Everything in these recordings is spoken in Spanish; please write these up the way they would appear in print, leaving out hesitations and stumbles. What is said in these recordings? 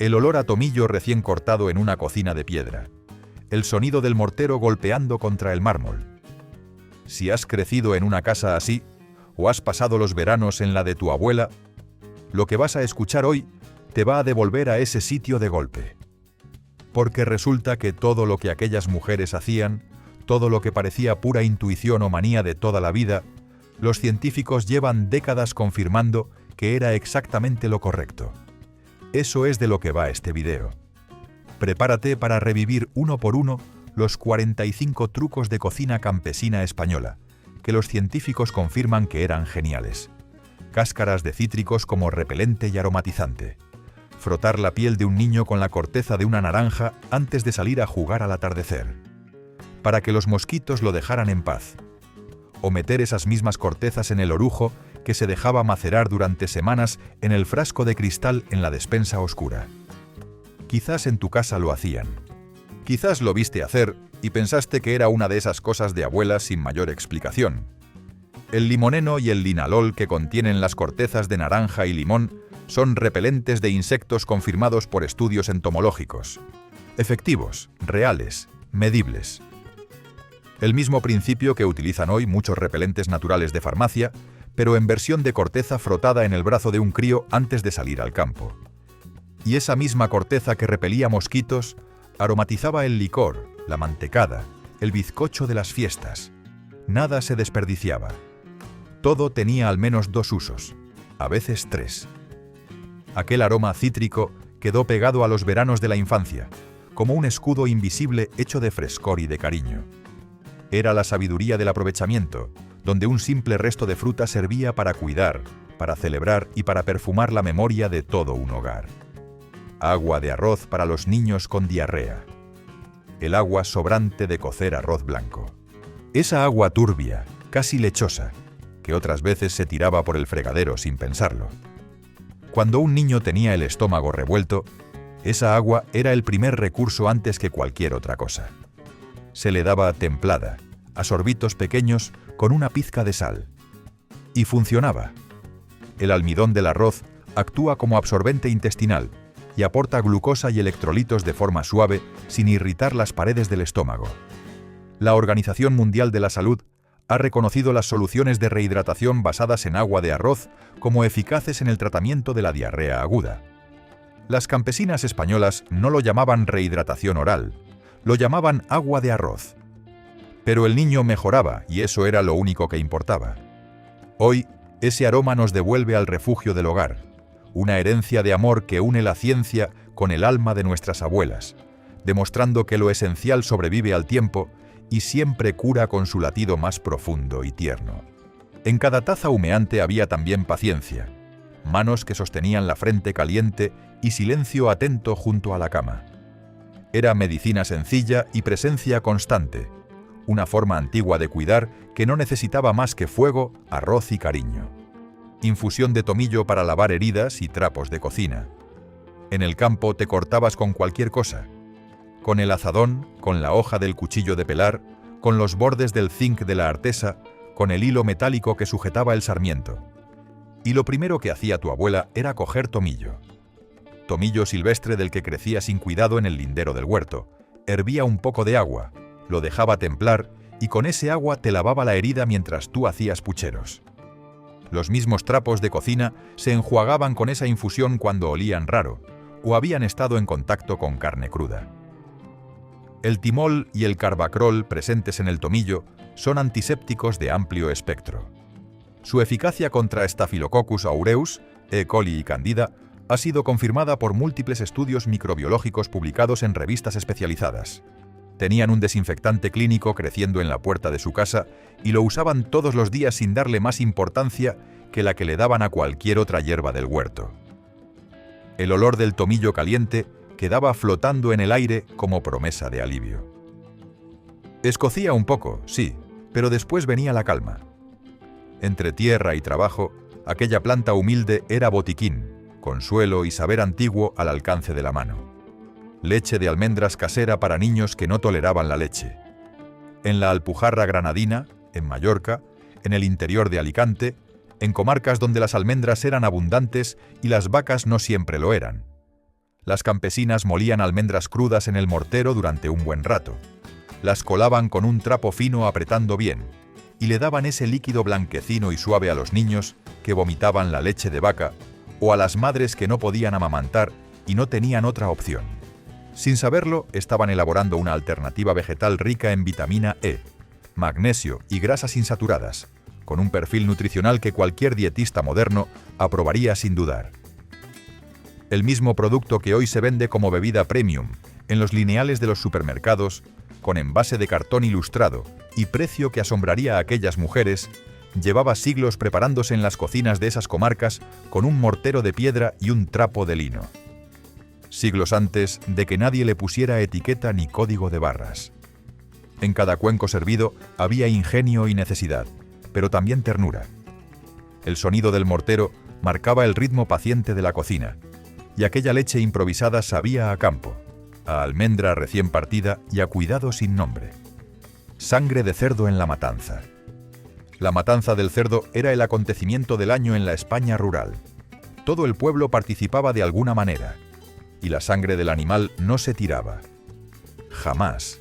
El olor a tomillo recién cortado en una cocina de piedra. El sonido del mortero golpeando contra el mármol. Si has crecido en una casa así, o has pasado los veranos en la de tu abuela, lo que vas a escuchar hoy te va a devolver a ese sitio de golpe. Porque resulta que todo lo que aquellas mujeres hacían, todo lo que parecía pura intuición o manía de toda la vida, los científicos llevan décadas confirmando que era exactamente lo correcto. Eso es de lo que va este video. Prepárate para revivir uno por uno los 45 trucos de cocina campesina española, que los científicos confirman que eran geniales. Cáscaras de cítricos como repelente y aromatizante. Frotar la piel de un niño con la corteza de una naranja antes de salir a jugar al atardecer, para que los mosquitos lo dejaran en paz. O meter esas mismas cortezas en el orujo que se dejaba macerar durante semanas en el frasco de cristal en la despensa oscura. Quizás en tu casa lo hacían. Quizás lo viste hacer y pensaste que era una de esas cosas de abuelas sin mayor explicación. El limoneno y el linalol que contienen las cortezas de naranja y limón son repelentes de insectos confirmados por estudios entomológicos. Efectivos, reales, medibles. El mismo principio que utilizan hoy muchos repelentes naturales de farmacia, pero en versión de corteza frotada en el brazo de un crío antes de salir al campo. Y esa misma corteza que repelía mosquitos aromatizaba el licor, la mantecada, el bizcocho de las fiestas. Nada se desperdiciaba. Todo tenía al menos 2 usos, a veces 3. Aquel aroma cítrico quedó pegado a los veranos de la infancia, como un escudo invisible hecho de frescor y de cariño. Era la sabiduría del aprovechamiento, donde un simple resto de fruta servía para cuidar, para celebrar y para perfumar la memoria de todo un hogar. Agua de arroz para los niños con diarrea. El agua sobrante de cocer arroz blanco. Esa agua turbia, casi lechosa, que otras veces se tiraba por el fregadero sin pensarlo. Cuando un niño tenía el estómago revuelto, esa agua era el primer recurso antes que cualquier otra cosa. Se le daba templada, a sorbitos pequeños con una pizca de sal. Y funcionaba. El almidón del arroz actúa como absorbente intestinal y aporta glucosa y electrolitos de forma suave sin irritar las paredes del estómago. La Organización Mundial de la Salud ha reconocido las soluciones de rehidratación basadas en agua de arroz como eficaces en el tratamiento de la diarrea aguda. Las campesinas españolas no lo llamaban rehidratación oral, lo llamaban agua de arroz. Pero el niño mejoraba y eso era lo único que importaba. Hoy, ese aroma nos devuelve al refugio del hogar, una herencia de amor que une la ciencia con el alma de nuestras abuelas, demostrando que lo esencial sobrevive al tiempo y siempre cura con su latido más profundo y tierno. En cada taza humeante había también paciencia, manos que sostenían la frente caliente y silencio atento junto a la cama. Era medicina sencilla y presencia constante, una forma antigua de cuidar que no necesitaba más que fuego, arroz y cariño. Infusión de tomillo para lavar heridas y trapos de cocina. En el campo te cortabas con cualquier cosa. Con el azadón, con la hoja del cuchillo de pelar, con los bordes del zinc de la artesa, con el hilo metálico que sujetaba el sarmiento. Y lo primero que hacía tu abuela era coger tomillo. Tomillo silvestre del que crecía sin cuidado en el lindero del huerto. Hervía un poco de agua, lo dejaba templar y con ese agua te lavaba la herida mientras tú hacías pucheros. Los mismos trapos de cocina se enjuagaban con esa infusión cuando olían raro o habían estado en contacto con carne cruda. El timol y el carbacrol presentes en el tomillo son antisépticos de amplio espectro. Su eficacia contra Staphylococcus aureus, E. coli y Candida ha sido confirmada por múltiples estudios microbiológicos publicados en revistas especializadas. Tenían un desinfectante clínico creciendo en la puerta de su casa y lo usaban todos los días sin darle más importancia que la que le daban a cualquier otra hierba del huerto. El olor del tomillo caliente quedaba flotando en el aire como promesa de alivio. Escocía un poco, sí, pero después venía la calma. Entre tierra y trabajo, aquella planta humilde era botiquín, consuelo y saber antiguo al alcance de la mano. Leche de almendras casera para niños que no toleraban la leche. En la Alpujarra granadina, en Mallorca, en el interior de Alicante, en comarcas donde las almendras eran abundantes y las vacas no siempre lo eran. Las campesinas molían almendras crudas en el mortero durante un buen rato. Las colaban con un trapo fino apretando bien, y le daban ese líquido blanquecino y suave a los niños que vomitaban la leche de vaca, o a las madres que no podían amamantar y no tenían otra opción. Sin saberlo, estaban elaborando una alternativa vegetal rica en vitamina E, magnesio y grasas insaturadas, con un perfil nutricional que cualquier dietista moderno aprobaría sin dudar. El mismo producto que hoy se vende como bebida premium en los lineales de los supermercados, con envase de cartón ilustrado y precio que asombraría a aquellas mujeres, llevaba siglos preparándose en las cocinas de esas comarcas con un mortero de piedra y un trapo de lino. Siglos antes de que nadie le pusiera etiqueta ni código de barras. En cada cuenco servido había ingenio y necesidad, pero también ternura. El sonido del mortero marcaba el ritmo paciente de la cocina, y aquella leche improvisada sabía a campo, a almendra recién partida y a cuidado sin nombre. Sangre de cerdo en la matanza. La matanza del cerdo era el acontecimiento del año en la España rural. Todo el pueblo participaba de alguna manera, y la sangre del animal no se tiraba. Jamás.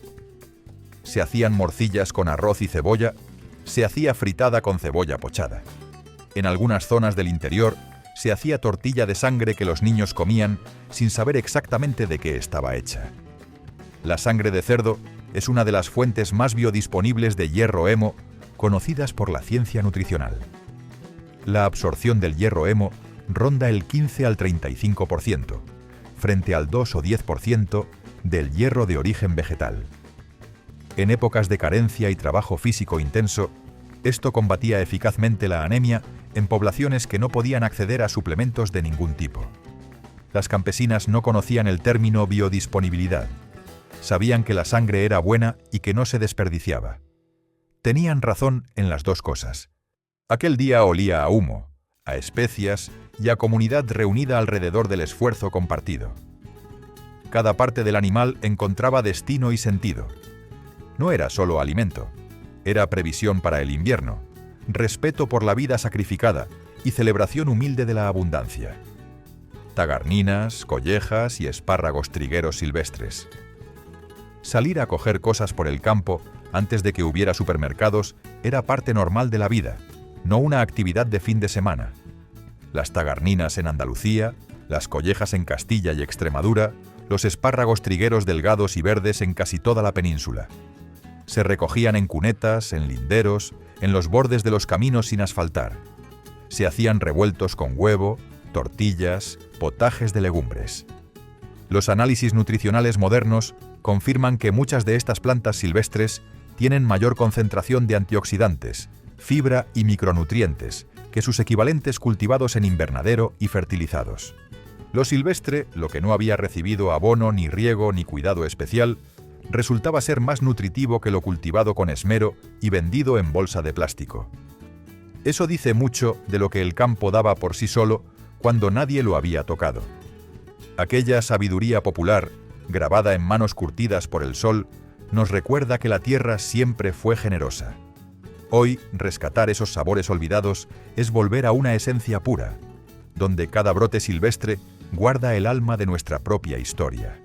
Se hacían morcillas con arroz y cebolla, se hacía fritada con cebolla pochada. En algunas zonas del interior se hacía tortilla de sangre que los niños comían sin saber exactamente de qué estaba hecha. La sangre de cerdo es una de las fuentes más biodisponibles de hierro hemo conocidas por la ciencia nutricional. La absorción del hierro hemo ronda el 15 al 35%, frente al 2 o 10% del hierro de origen vegetal. En épocas de carencia y trabajo físico intenso, esto combatía eficazmente la anemia en poblaciones que no podían acceder a suplementos de ningún tipo. Las campesinas no conocían el término biodisponibilidad. Sabían que la sangre era buena y que no se desperdiciaba. Tenían razón en las dos cosas. Aquel día olía a humo, a especias y a comunidad reunida alrededor del esfuerzo compartido. Cada parte del animal encontraba destino y sentido. No era solo alimento, era previsión para el invierno, respeto por la vida sacrificada y celebración humilde de la abundancia. Tagarninas, collejas y espárragos trigueros silvestres. Salir a coger cosas por el campo antes de que hubiera supermercados era parte normal de la vida, no una actividad de fin de semana. Las tagarninas en Andalucía, las collejas en Castilla y Extremadura, los espárragos trigueros delgados y verdes en casi toda la península. Se recogían en cunetas, en linderos, en los bordes de los caminos sin asfaltar. Se hacían revueltos con huevo, tortillas, potajes de legumbres. Los análisis nutricionales modernos confirman que muchas de estas plantas silvestres tienen mayor concentración de antioxidantes, fibra y micronutrientes que sus equivalentes cultivados en invernadero y fertilizados. Lo silvestre, lo que no había recibido abono, ni riego, ni cuidado especial, resultaba ser más nutritivo que lo cultivado con esmero y vendido en bolsa de plástico. Eso dice mucho de lo que el campo daba por sí solo cuando nadie lo había tocado. Aquella sabiduría popular, grabada en manos curtidas por el sol, nos recuerda que la tierra siempre fue generosa. Hoy, rescatar esos sabores olvidados es volver a una esencia pura, donde cada brote silvestre guarda el alma de nuestra propia historia.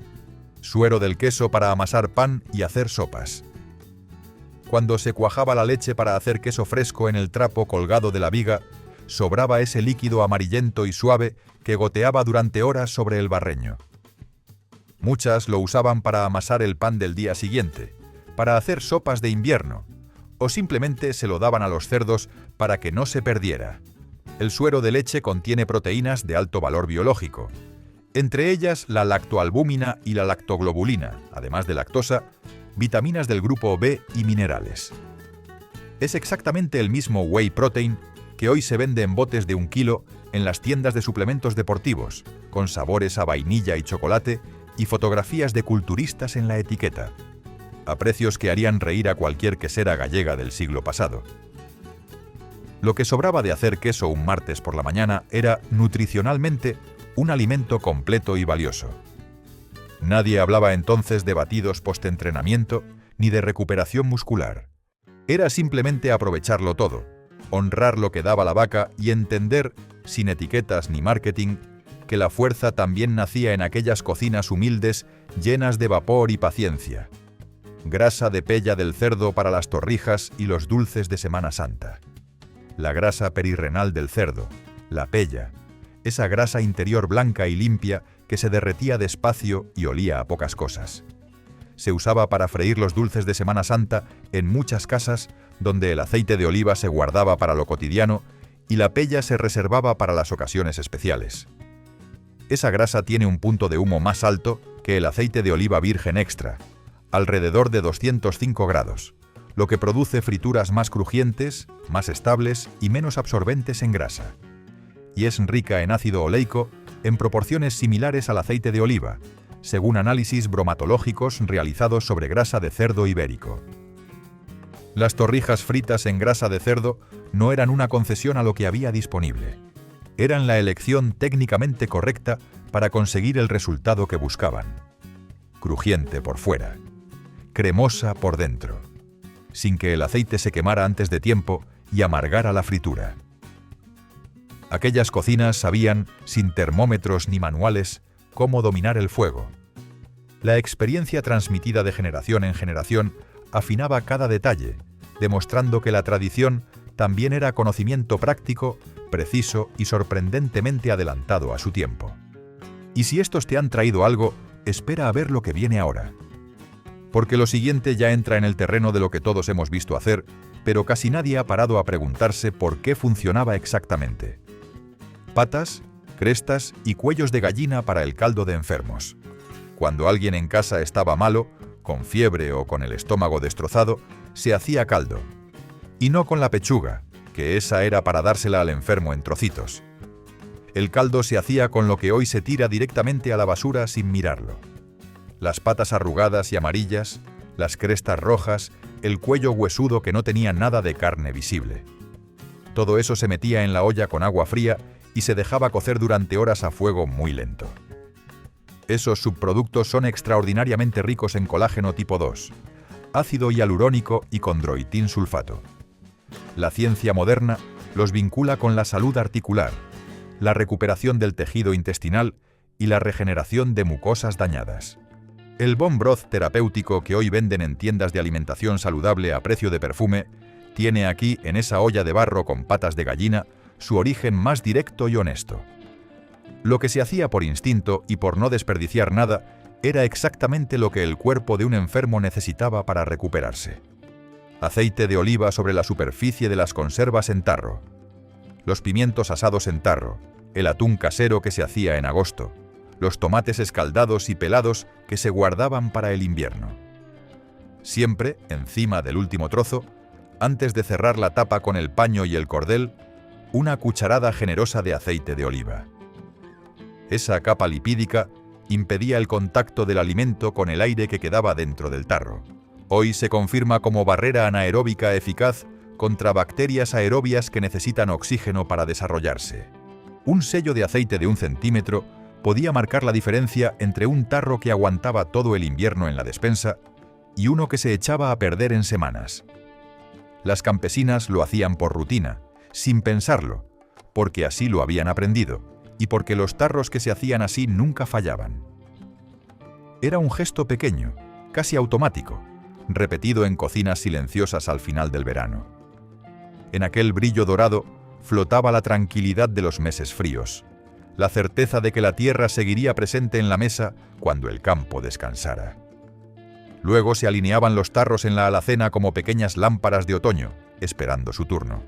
Suero del queso para amasar pan y hacer sopas. Cuando se cuajaba la leche para hacer queso fresco en el trapo colgado de la viga, sobraba ese líquido amarillento y suave que goteaba durante horas sobre el barreño. Muchas lo usaban para amasar el pan del día siguiente, para hacer sopas de invierno, o simplemente se lo daban a los cerdos para que no se perdiera. El suero de leche contiene proteínas de alto valor biológico, entre ellas la lactoalbúmina y la lactoglobulina, además de lactosa, vitaminas del grupo B y minerales. Es exactamente el mismo whey protein que hoy se vende en botes de 1 kilo en las tiendas de suplementos deportivos, con sabores a vainilla y chocolate y fotografías de culturistas en la etiqueta, a precios que harían reír a cualquier quesera gallega del siglo pasado. Lo que sobraba de hacer queso un martes por la mañana era, nutricionalmente, un alimento completo y valioso. Nadie hablaba entonces de batidos postentrenamiento ni de recuperación muscular. Era simplemente aprovecharlo todo, honrar lo que daba la vaca y entender, sin etiquetas ni marketing, que la fuerza también nacía en aquellas cocinas humildes llenas de vapor y paciencia. Grasa de pella del cerdo para las torrijas y los dulces de Semana Santa. La grasa perirrenal del cerdo, la pella, esa grasa interior blanca y limpia que se derretía despacio y olía a pocas cosas. Se usaba para freír los dulces de Semana Santa en muchas casas donde el aceite de oliva se guardaba para lo cotidiano y la pella se reservaba para las ocasiones especiales. Esa grasa tiene un punto de humo más alto que el aceite de oliva virgen extra, alrededor de 205 grados, lo que produce frituras más crujientes, más estables y menos absorbentes en grasa. Y es rica en ácido oleico en proporciones similares al aceite de oliva, según análisis bromatológicos realizados sobre grasa de cerdo ibérico. Las torrijas fritas en grasa de cerdo no eran una concesión a lo que había disponible. Eran la elección técnicamente correcta para conseguir el resultado que buscaban. Crujiente por fuera, cremosa por dentro, sin que el aceite se quemara antes de tiempo y amargara la fritura. Aquellas cocinas sabían, sin termómetros ni manuales, cómo dominar el fuego. La experiencia transmitida de generación en generación afinaba cada detalle, demostrando que la tradición también era conocimiento práctico, preciso y sorprendentemente adelantado a su tiempo. Y si estos te han traído algo, espera a ver lo que viene ahora. Porque lo siguiente ya entra en el terreno de lo que todos hemos visto hacer, pero casi nadie ha parado a preguntarse por qué funcionaba exactamente. Patas, crestas y cuellos de gallina para el caldo de enfermos. Cuando alguien en casa estaba malo, con fiebre o con el estómago destrozado, se hacía caldo. Y no con la pechuga, que esa era para dársela al enfermo en trocitos. El caldo se hacía con lo que hoy se tira directamente a la basura sin mirarlo. Las patas arrugadas y amarillas, las crestas rojas, el cuello huesudo que no tenía nada de carne visible. Todo eso se metía en la olla con agua fría y se dejaba cocer durante horas a fuego muy lento. Esos subproductos son extraordinariamente ricos en colágeno tipo 2, ácido hialurónico y condroitín sulfato. La ciencia moderna los vincula con la salud articular, la recuperación del tejido intestinal y la regeneración de mucosas dañadas. El bone broth terapéutico que hoy venden en tiendas de alimentación saludable a precio de perfume tiene aquí, en esa olla de barro con patas de gallina, su origen más directo y honesto. Lo que se hacía por instinto y por no desperdiciar nada era exactamente lo que el cuerpo de un enfermo necesitaba para recuperarse. Aceite de oliva sobre la superficie de las conservas en tarro, los pimientos asados en tarro, el atún casero que se hacía en agosto, los tomates escaldados y pelados que se guardaban para el invierno. Siempre, encima del último trozo, antes de cerrar la tapa con el paño y el cordel, una cucharada generosa de aceite de oliva. Esa capa lipídica impedía el contacto del alimento con el aire que quedaba dentro del tarro. Hoy se confirma como barrera anaeróbica eficaz contra bacterias aerobias que necesitan oxígeno para desarrollarse. Un sello de aceite de 1 centímetro podía marcar la diferencia entre un tarro que aguantaba todo el invierno en la despensa y uno que se echaba a perder en semanas. Las campesinas lo hacían por rutina, sin pensarlo, porque así lo habían aprendido y porque los tarros que se hacían así nunca fallaban. Era un gesto pequeño, casi automático, repetido en cocinas silenciosas al final del verano. En aquel brillo dorado flotaba la tranquilidad de los meses fríos, la certeza de que la tierra seguiría presente en la mesa cuando el campo descansara. Luego se alineaban los tarros en la alacena como pequeñas lámparas de otoño, esperando su turno.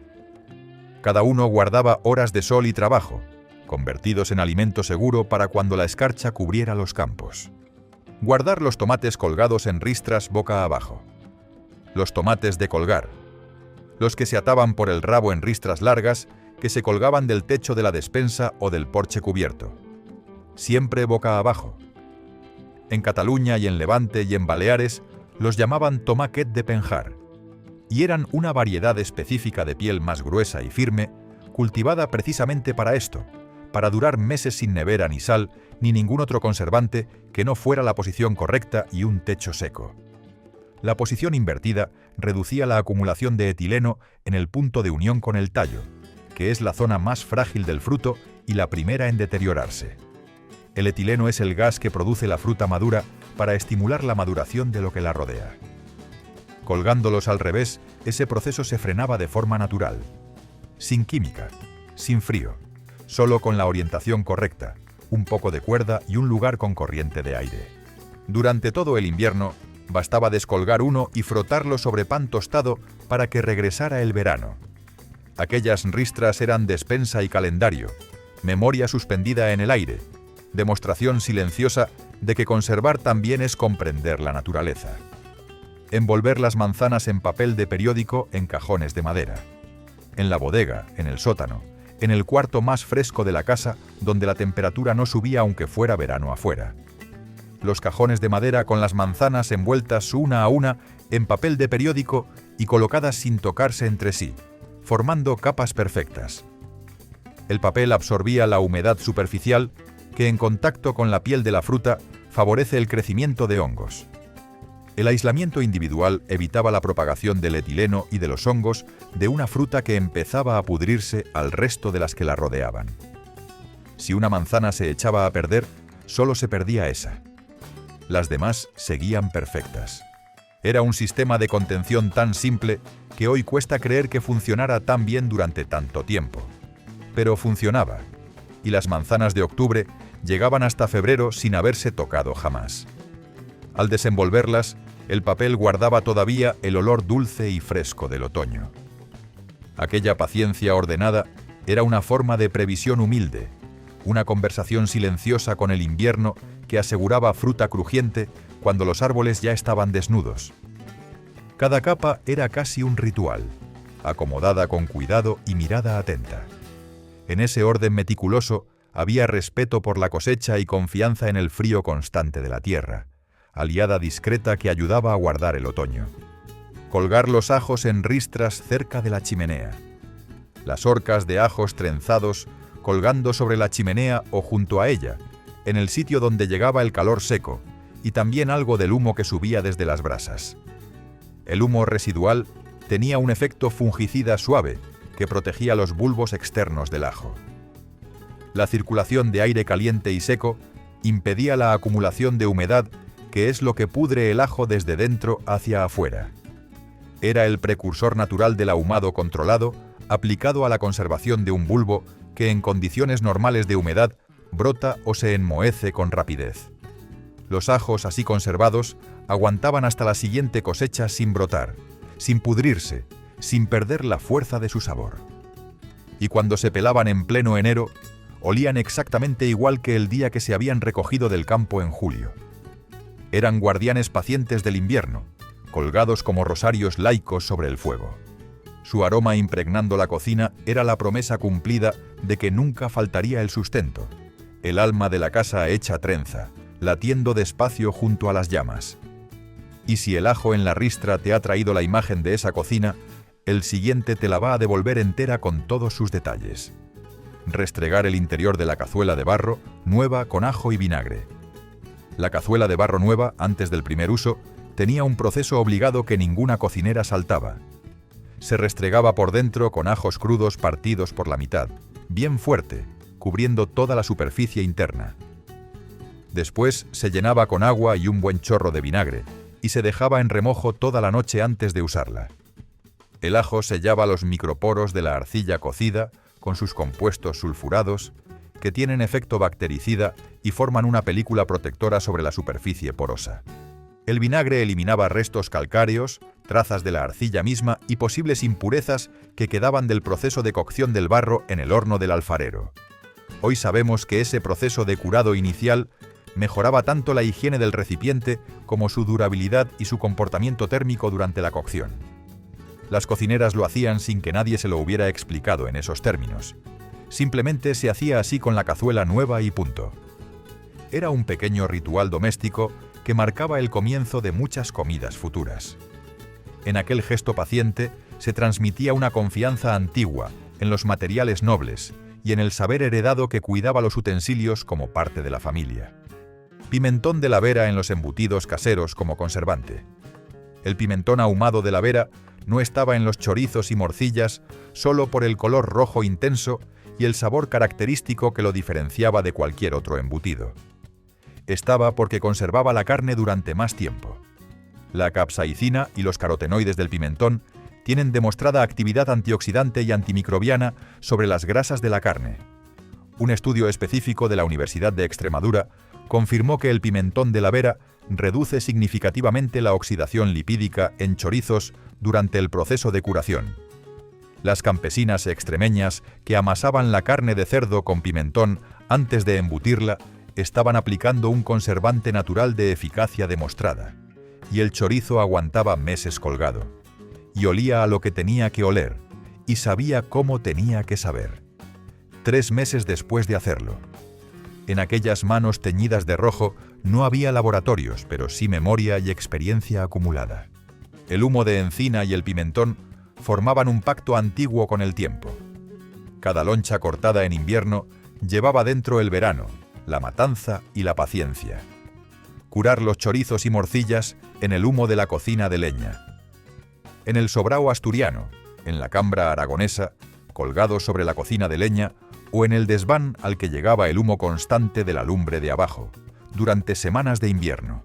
Cada uno guardaba horas de sol y trabajo, convertidos en alimento seguro para cuando la escarcha cubriera los campos. Guardar los tomates colgados en ristras boca abajo. Los tomates de colgar. Los que se ataban por el rabo en ristras largas que se colgaban del techo de la despensa o del porche cubierto. Siempre boca abajo. En Cataluña y en Levante y en Baleares los llamaban tomaquet de penjar, y eran una variedad específica de piel más gruesa y firme, cultivada precisamente para esto, para durar meses sin nevera ni sal, ni ningún otro conservante que no fuera la posición correcta y un techo seco. La posición invertida reducía la acumulación de etileno en el punto de unión con el tallo, que es la zona más frágil del fruto y la primera en deteriorarse. El etileno es el gas que produce la fruta madura para estimular la maduración de lo que la rodea. Colgándolos al revés, ese proceso se frenaba de forma natural, sin química, sin frío, solo con la orientación correcta, un poco de cuerda y un lugar con corriente de aire. Durante todo el invierno, bastaba descolgar uno y frotarlo sobre pan tostado para que regresara el verano. Aquellas ristras eran despensa y calendario, memoria suspendida en el aire, demostración silenciosa de que conservar también es comprender la naturaleza. Envolver las manzanas en papel de periódico en cajones de madera. En la bodega, en el sótano, en el cuarto más fresco de la casa, donde la temperatura no subía aunque fuera verano afuera. Los cajones de madera con las manzanas envueltas una a una en papel de periódico y colocadas sin tocarse entre sí, formando capas perfectas. El papel absorbía la humedad superficial que en contacto con la piel de la fruta favorece el crecimiento de hongos. El aislamiento individual evitaba la propagación del etileno y de los hongos de una fruta que empezaba a pudrirse al resto de las que la rodeaban. Si una manzana se echaba a perder, solo se perdía esa. Las demás seguían perfectas. Era un sistema de contención tan simple que hoy cuesta creer que funcionara tan bien durante tanto tiempo. Pero funcionaba, y las manzanas de octubre llegaban hasta febrero sin haberse tocado jamás. Al desenvolverlas, el papel guardaba todavía el olor dulce y fresco del otoño. Aquella paciencia ordenada era una forma de previsión humilde, una conversación silenciosa con el invierno que aseguraba fruta crujiente cuando los árboles ya estaban desnudos. Cada capa era casi un ritual, acomodada con cuidado y mirada atenta. En ese orden meticuloso había respeto por la cosecha y confianza en el frío constante de la tierra, aliada discreta que ayudaba a guardar el otoño. Colgar los ajos en ristras cerca de la chimenea. Las orcas de ajos trenzados colgando sobre la chimenea o junto a ella, en el sitio donde llegaba el calor seco, y también algo del humo que subía desde las brasas. El humo residual tenía un efecto fungicida suave que protegía los bulbos externos del ajo. La circulación de aire caliente y seco impedía la acumulación de humedad, que es lo que pudre el ajo desde dentro hacia afuera. Era el precursor natural del ahumado controlado, aplicado a la conservación de un bulbo que en condiciones normales de humedad brota o se enmohece con rapidez. Los ajos así conservados aguantaban hasta la siguiente cosecha sin brotar, sin pudrirse, sin perder la fuerza de su sabor. Y cuando se pelaban en pleno enero, olían exactamente igual que el día que se habían recogido del campo en julio. Eran guardianes pacientes del invierno, colgados como rosarios laicos sobre el fuego. Su aroma impregnando la cocina era la promesa cumplida de que nunca faltaría el sustento, el alma de la casa hecha trenza, latiendo despacio junto a las llamas. Y si el ajo en la ristra te ha traído la imagen de esa cocina, el siguiente te la va a devolver entera con todos sus detalles. Restregar el interior de la cazuela de barro, nueva con ajo y vinagre. La cazuela de barro nueva, antes del primer uso, tenía un proceso obligado que ninguna cocinera saltaba. Se restregaba por dentro con ajos crudos partidos por la mitad, bien fuerte, cubriendo toda la superficie interna. Después se llenaba con agua y un buen chorro de vinagre, y se dejaba en remojo toda la noche antes de usarla. El ajo sellaba los microporos de la arcilla cocida con sus compuestos sulfurados, que tienen efecto bactericida y forman una película protectora sobre la superficie porosa. El vinagre eliminaba restos calcáreos, trazas de la arcilla misma y posibles impurezas que quedaban del proceso de cocción del barro en el horno del alfarero. Hoy sabemos que ese proceso de curado inicial mejoraba tanto la higiene del recipiente como su durabilidad y su comportamiento térmico durante la cocción. Las cocineras lo hacían sin que nadie se lo hubiera explicado en esos términos. Simplemente se hacía así con la cazuela nueva y punto. Era un pequeño ritual doméstico que marcaba el comienzo de muchas comidas futuras. En aquel gesto paciente se transmitía una confianza antigua en los materiales nobles y en el saber heredado que cuidaba los utensilios como parte de la familia. Pimentón de la Vera en los embutidos caseros como conservante. El pimentón ahumado de la Vera no estaba en los chorizos y morcillas solo por el color rojo intenso y el sabor característico que lo diferenciaba de cualquier otro embutido. Estaba porque conservaba la carne durante más tiempo. La capsaicina y los carotenoides del pimentón tienen demostrada actividad antioxidante y antimicrobiana sobre las grasas de la carne. Un estudio específico de la Universidad de Extremadura confirmó que el pimentón de la Vera reduce significativamente la oxidación lipídica en chorizos durante el proceso de curación. Las campesinas extremeñas que amasaban la carne de cerdo con pimentón antes de embutirla estaban aplicando un conservante natural de eficacia demostrada, y el chorizo aguantaba meses colgado, y olía a lo que tenía que oler, y sabía cómo tenía que saber. 3 meses después de hacerlo. En aquellas manos teñidas de rojo no había laboratorios, pero sí memoria y experiencia acumulada. El humo de encina y el pimentón formaban un pacto antiguo con el tiempo. Cada loncha cortada en invierno llevaba dentro el verano, la matanza y la paciencia. Curar los chorizos y morcillas en el humo de la cocina de leña. En el sobrao asturiano, en la cambra aragonesa, colgados sobre la cocina de leña, o en el desván al que llegaba el humo constante de la lumbre de abajo, durante semanas de invierno.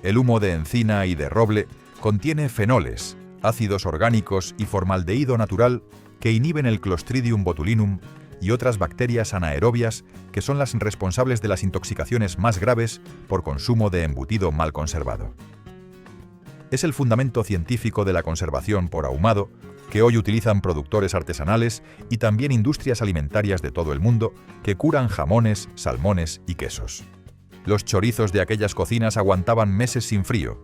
El humo de encina y de roble contiene fenoles, ácidos orgánicos y formaldehído natural que inhiben el Clostridium botulinum y otras bacterias anaerobias que son las responsables de las intoxicaciones más graves por consumo de embutido mal conservado. Es el fundamento científico de la conservación por ahumado que hoy utilizan productores artesanales y también industrias alimentarias de todo el mundo que curan jamones, salmones y quesos. Los chorizos de aquellas cocinas aguantaban meses sin frío,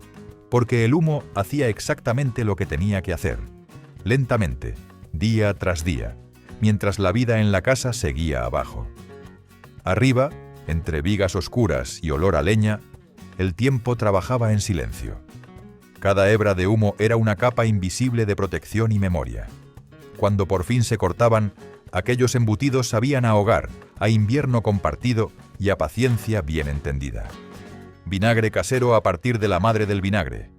porque el humo hacía exactamente lo que tenía que hacer, lentamente, día tras día, mientras la vida en la casa seguía abajo. Arriba, entre vigas oscuras y olor a leña, el tiempo trabajaba en silencio. Cada hebra de humo era una capa invisible de protección y memoria. Cuando por fin se cortaban, aquellos embutidos sabían a hogar, a invierno compartido y a paciencia bien entendida. Vinagre casero a partir de la madre del vinagre.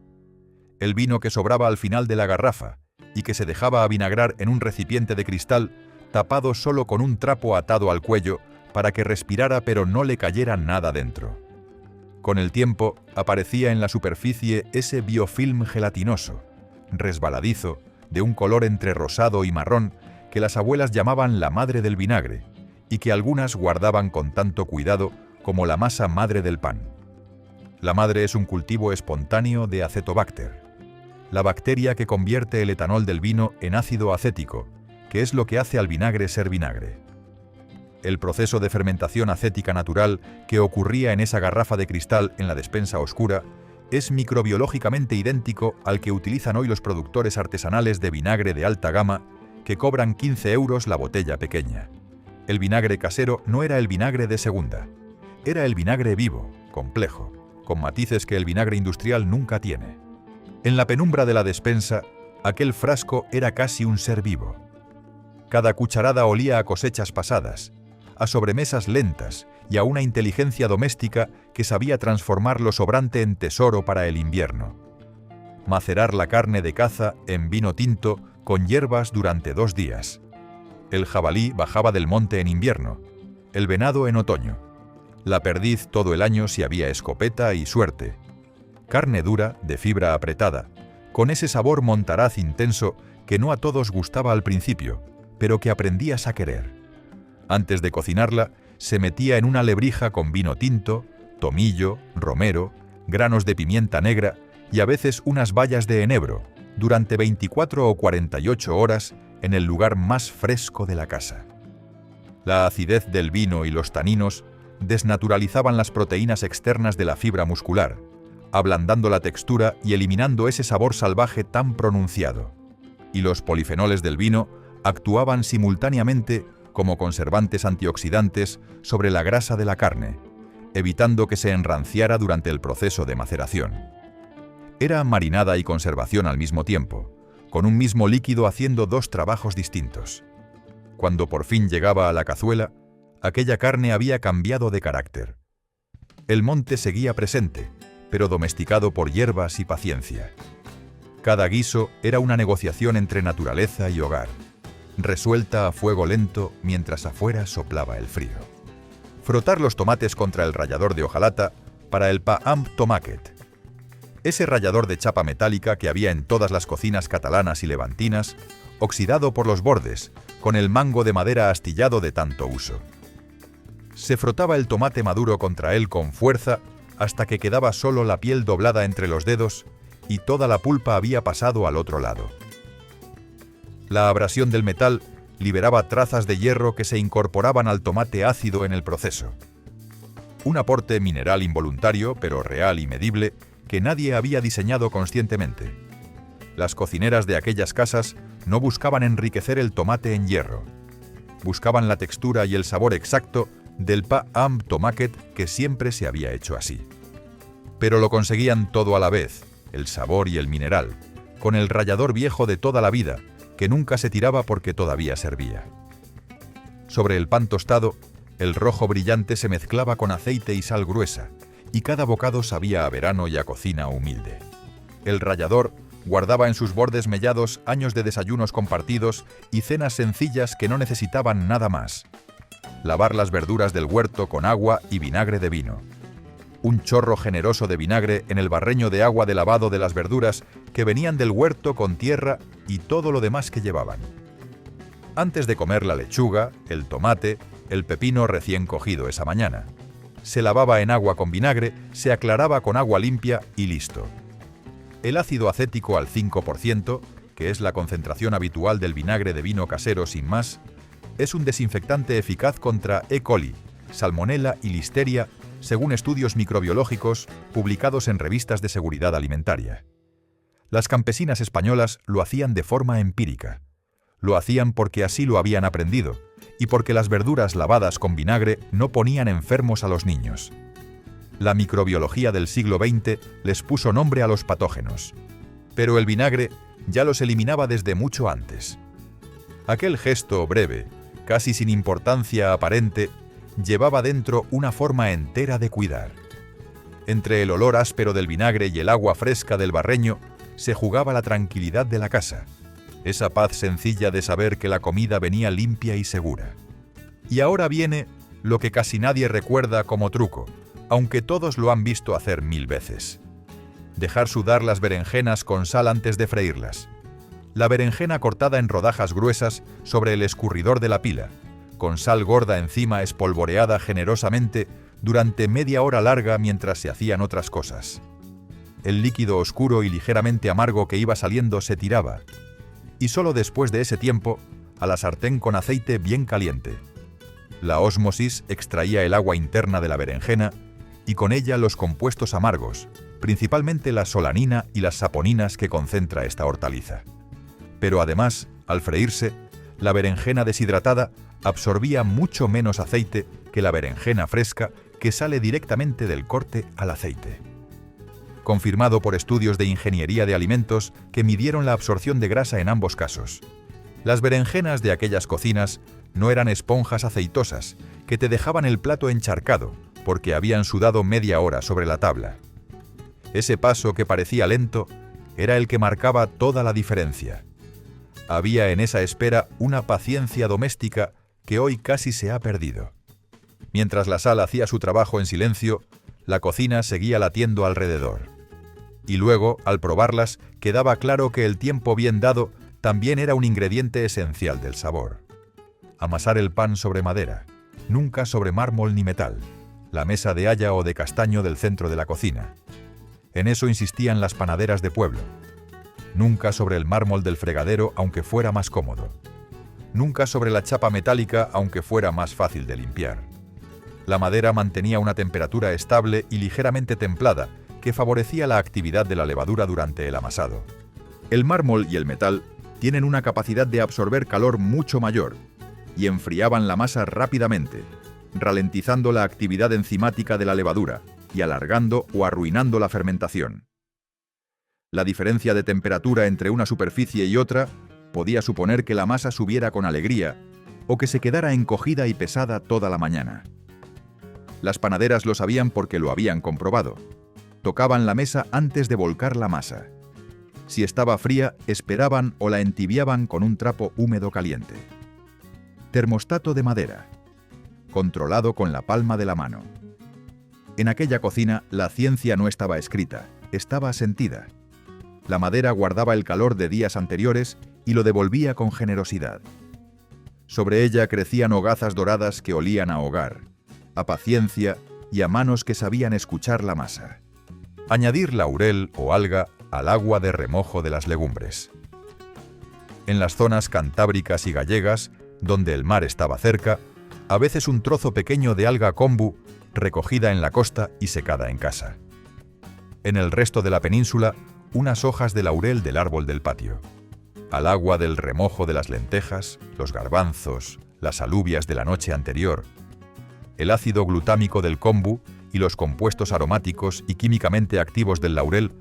El vino que sobraba al final de la garrafa y que se dejaba avinagrar en un recipiente de cristal tapado solo con un trapo atado al cuello para que respirara pero no le cayera nada dentro. Con el tiempo aparecía en la superficie ese biofilm gelatinoso, resbaladizo, de un color entre rosado y marrón que las abuelas llamaban la madre del vinagre y que algunas guardaban con tanto cuidado como la masa madre del pan. La madre es un cultivo espontáneo de Acetobacter, la bacteria que convierte el etanol del vino en ácido acético, que es lo que hace al vinagre ser vinagre. El proceso de fermentación acética natural que ocurría en esa garrafa de cristal en la despensa oscura es microbiológicamente idéntico al que utilizan hoy los productores artesanales de vinagre de alta gama que cobran 15 € la botella pequeña. El vinagre casero no era el vinagre de segunda, era el vinagre vivo, complejo, con matices que el vinagre industrial nunca tiene. En la penumbra de la despensa, aquel frasco era casi un ser vivo. Cada cucharada olía a cosechas pasadas, a sobremesas lentas y a una inteligencia doméstica que sabía transformar lo sobrante en tesoro para el invierno. Macerar la carne de caza en vino tinto con hierbas durante 2 días. El jabalí bajaba del monte en invierno, el venado en otoño, la perdiz todo el año si había escopeta y suerte. Carne dura, de fibra apretada, con ese sabor montaraz intenso que no a todos gustaba al principio, pero que aprendías a querer. Antes de cocinarla, se metía en una lebrija con vino tinto, tomillo, romero, granos de pimienta negra y a veces unas bayas de enebro, durante 24 o 48 horas en el lugar más fresco de la casa. La acidez del vino y los taninos desnaturalizaban las proteínas externas de la fibra muscular, ablandando la textura y eliminando ese sabor salvaje tan pronunciado. Y los polifenoles del vino actuaban simultáneamente como conservantes antioxidantes sobre la grasa de la carne, evitando que se enranciara durante el proceso de maceración. Era marinada y conservación al mismo tiempo, con un mismo líquido haciendo 2 trabajos distintos. Cuando por fin llegaba a la cazuela, aquella carne había cambiado de carácter. El monte seguía presente, pero domesticado por hierbas y paciencia. Cada guiso era una negociación entre naturaleza y hogar. resuelta a fuego lento mientras afuera soplaba el frío. Frotar los tomates contra el rallador de hojalata para el pa amb tomàquet. Ese rallador de chapa metálica que había en todas las cocinas catalanas y levantinas, oxidado por los bordes, con el mango de madera astillado de tanto uso. Se frotaba el tomate maduro contra él con fuerza hasta que quedaba solo la piel doblada entre los dedos y toda la pulpa había pasado al otro lado. La abrasión del metal liberaba trazas de hierro que se incorporaban al tomate ácido en el proceso. Un aporte mineral involuntario, pero real y medible, que nadie había diseñado conscientemente. Las cocineras de aquellas casas no buscaban enriquecer el tomate en hierro. Buscaban la textura y el sabor exacto del pa amb tomàquet que siempre se había hecho así. Pero lo conseguían todo a la vez, el sabor y el mineral, con el rallador viejo de toda la vida, que nunca se tiraba porque todavía servía. Sobre el pan tostado, el rojo brillante se mezclaba con aceite y sal gruesa, y cada bocado sabía a verano y a cocina humilde. El rallador guardaba en sus bordes mellados años de desayunos compartidos y cenas sencillas que no necesitaban nada más. Lavar las verduras del huerto con agua y vinagre de vino. Un chorro generoso de vinagre en el barreño de agua de lavado de las verduras que venían del huerto con tierra y todo lo demás que llevaban. Antes de comer la lechuga, el tomate, el pepino recién cogido esa mañana. Se lavaba en agua con vinagre, se aclaraba con agua limpia y listo. El ácido acético al 5%, que es la concentración habitual del vinagre de vino casero sin más, es un desinfectante eficaz contra E. coli, salmonela y listeria, según estudios microbiológicos publicados en revistas de seguridad alimentaria. Las campesinas españolas lo hacían de forma empírica. Lo hacían porque así lo habían aprendido y porque las verduras lavadas con vinagre no ponían enfermos a los niños. La microbiología del siglo XX les puso nombre a los patógenos. Pero el vinagre ya los eliminaba desde mucho antes. Aquel gesto breve, casi sin importancia aparente, llevaba dentro una forma entera de cuidar. Entre el olor áspero del vinagre y el agua fresca del barreño se jugaba la tranquilidad de la casa, esa paz sencilla de saber que la comida venía limpia y segura. Y ahora viene lo que casi nadie recuerda como truco, aunque todos lo han visto hacer 1000 veces. Dejar sudar las berenjenas con sal antes de freírlas. La berenjena cortada en rodajas gruesas sobre el escurridor de la pila, con sal gorda encima espolvoreada generosamente durante media hora larga mientras se hacían otras cosas. El líquido oscuro y ligeramente amargo que iba saliendo se tiraba, y solo después de ese tiempo, a la sartén con aceite bien caliente. La ósmosis extraía el agua interna de la berenjena y con ella los compuestos amargos, principalmente la solanina y las saponinas que concentra esta hortaliza. Pero además, al freírse, la berenjena deshidratada absorbía mucho menos aceite que la berenjena fresca que sale directamente del corte al aceite. Confirmado por estudios de ingeniería de alimentos que midieron la absorción de grasa en ambos casos. Las berenjenas de aquellas cocinas no eran esponjas aceitosas que te dejaban el plato encharcado porque habían sudado media hora sobre la tabla. Ese paso que parecía lento era el que marcaba toda la diferencia. Había en esa espera una paciencia doméstica que hoy casi se ha perdido. Mientras la sal hacía su trabajo en silencio, la cocina seguía latiendo alrededor. Y luego, al probarlas, quedaba claro que el tiempo bien dado también era un ingrediente esencial del sabor. Amasar el pan sobre madera, nunca sobre mármol ni metal, la mesa de haya o de castaño del centro de la cocina. En eso insistían las panaderas de pueblo. Nunca sobre el mármol del fregadero, aunque fuera más cómodo. Nunca sobre la chapa metálica, aunque fuera más fácil de limpiar. La madera mantenía una temperatura estable y ligeramente templada, que favorecía la actividad de la levadura durante el amasado. El mármol y el metal tienen una capacidad de absorber calor mucho mayor y enfriaban la masa rápidamente, ralentizando la actividad enzimática de la levadura y alargando o arruinando la fermentación. La diferencia de temperatura entre una superficie y otra podía suponer que la masa subiera con alegría o que se quedara encogida y pesada toda la mañana. Las panaderas lo sabían porque lo habían comprobado. Tocaban la mesa antes de volcar la masa. Si estaba fría, esperaban o la entibiaban con un trapo húmedo caliente. Termostato de madera, controlado con la palma de la mano. En aquella cocina, la ciencia no estaba escrita, estaba sentida. La madera guardaba el calor de días anteriores y lo devolvía con generosidad. Sobre ella crecían hogazas doradas que olían a hogar, a paciencia y a manos que sabían escuchar la masa. Añadir laurel o alga al agua de remojo de las legumbres. En las zonas cantábricas y gallegas, donde el mar estaba cerca, a veces un trozo pequeño de alga kombu recogida en la costa y secada en casa. En el resto de la península, unas hojas de laurel del árbol del patio. Al agua del remojo de las lentejas, los garbanzos, las alubias de la noche anterior, el ácido glutámico del kombu y los compuestos aromáticos y químicamente activos del laurel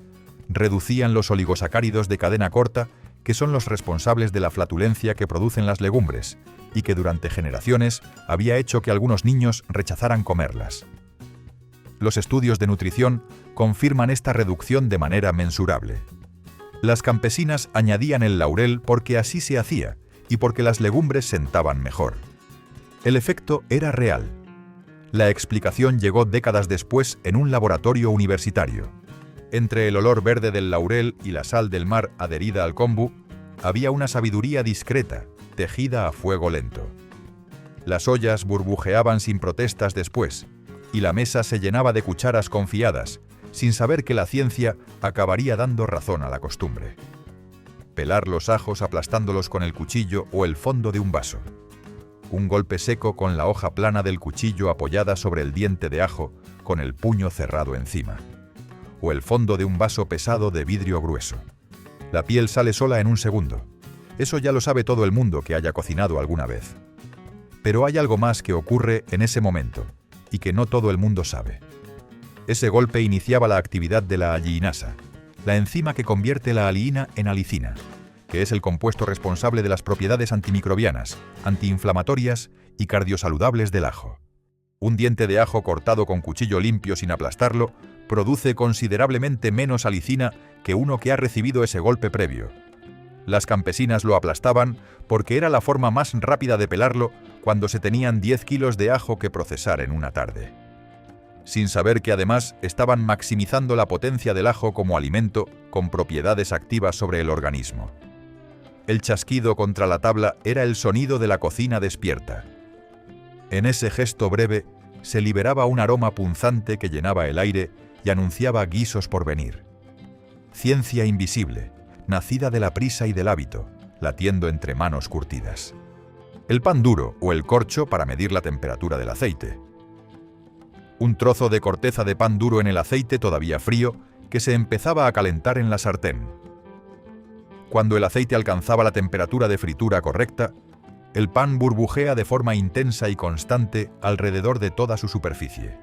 reducían los oligosacáridos de cadena corta que son los responsables de la flatulencia que producen las legumbres y que durante generaciones había hecho que algunos niños rechazaran comerlas. Los estudios de nutrición confirman esta reducción de manera mensurable. Las campesinas añadían el laurel porque así se hacía y porque las legumbres sentaban mejor. El efecto era real. La explicación llegó décadas después en un laboratorio universitario. Entre el olor verde del laurel y la sal del mar adherida al kombu, había una sabiduría discreta, tejida a fuego lento. Las ollas burbujeaban sin protestas después, y la mesa se llenaba de cucharas confiadas, sin saber que la ciencia acabaría dando razón a la costumbre. Pelar los ajos aplastándolos con el cuchillo o el fondo de un vaso. Un golpe seco con la hoja plana del cuchillo apoyada sobre el diente de ajo, con el puño cerrado encima. O el fondo de un vaso pesado de vidrio grueso. La piel sale sola en un segundo. Eso ya lo sabe todo el mundo que haya cocinado alguna vez. Pero hay algo más que ocurre en ese momento, y que no todo el mundo sabe. Ese golpe iniciaba la actividad de la alliinasa, la enzima que convierte la aliina en alicina, que es el compuesto responsable de las propiedades antimicrobianas, antiinflamatorias y cardiosaludables del ajo. Un diente de ajo cortado con cuchillo limpio sin aplastarlo produce considerablemente menos alicina que uno que ha recibido ese golpe previo. Las campesinas lo aplastaban porque era la forma más rápida de pelarlo cuando se tenían 10 kilos de ajo que procesar en una tarde. Sin saber que además estaban maximizando la potencia del ajo como alimento con propiedades activas sobre el organismo. El chasquido contra la tabla era el sonido de la cocina despierta. En ese gesto breve se liberaba un aroma punzante que llenaba el aire y anunciaba guisos por venir. Ciencia invisible, nacida de la prisa y del hábito, latiendo entre manos curtidas. El pan duro o el corcho para medir la temperatura del aceite. Un trozo de corteza de pan duro en el aceite todavía frío que se empezaba a calentar en la sartén. Cuando el aceite alcanzaba la temperatura de fritura correcta, el pan burbujea de forma intensa y constante alrededor de toda su superficie.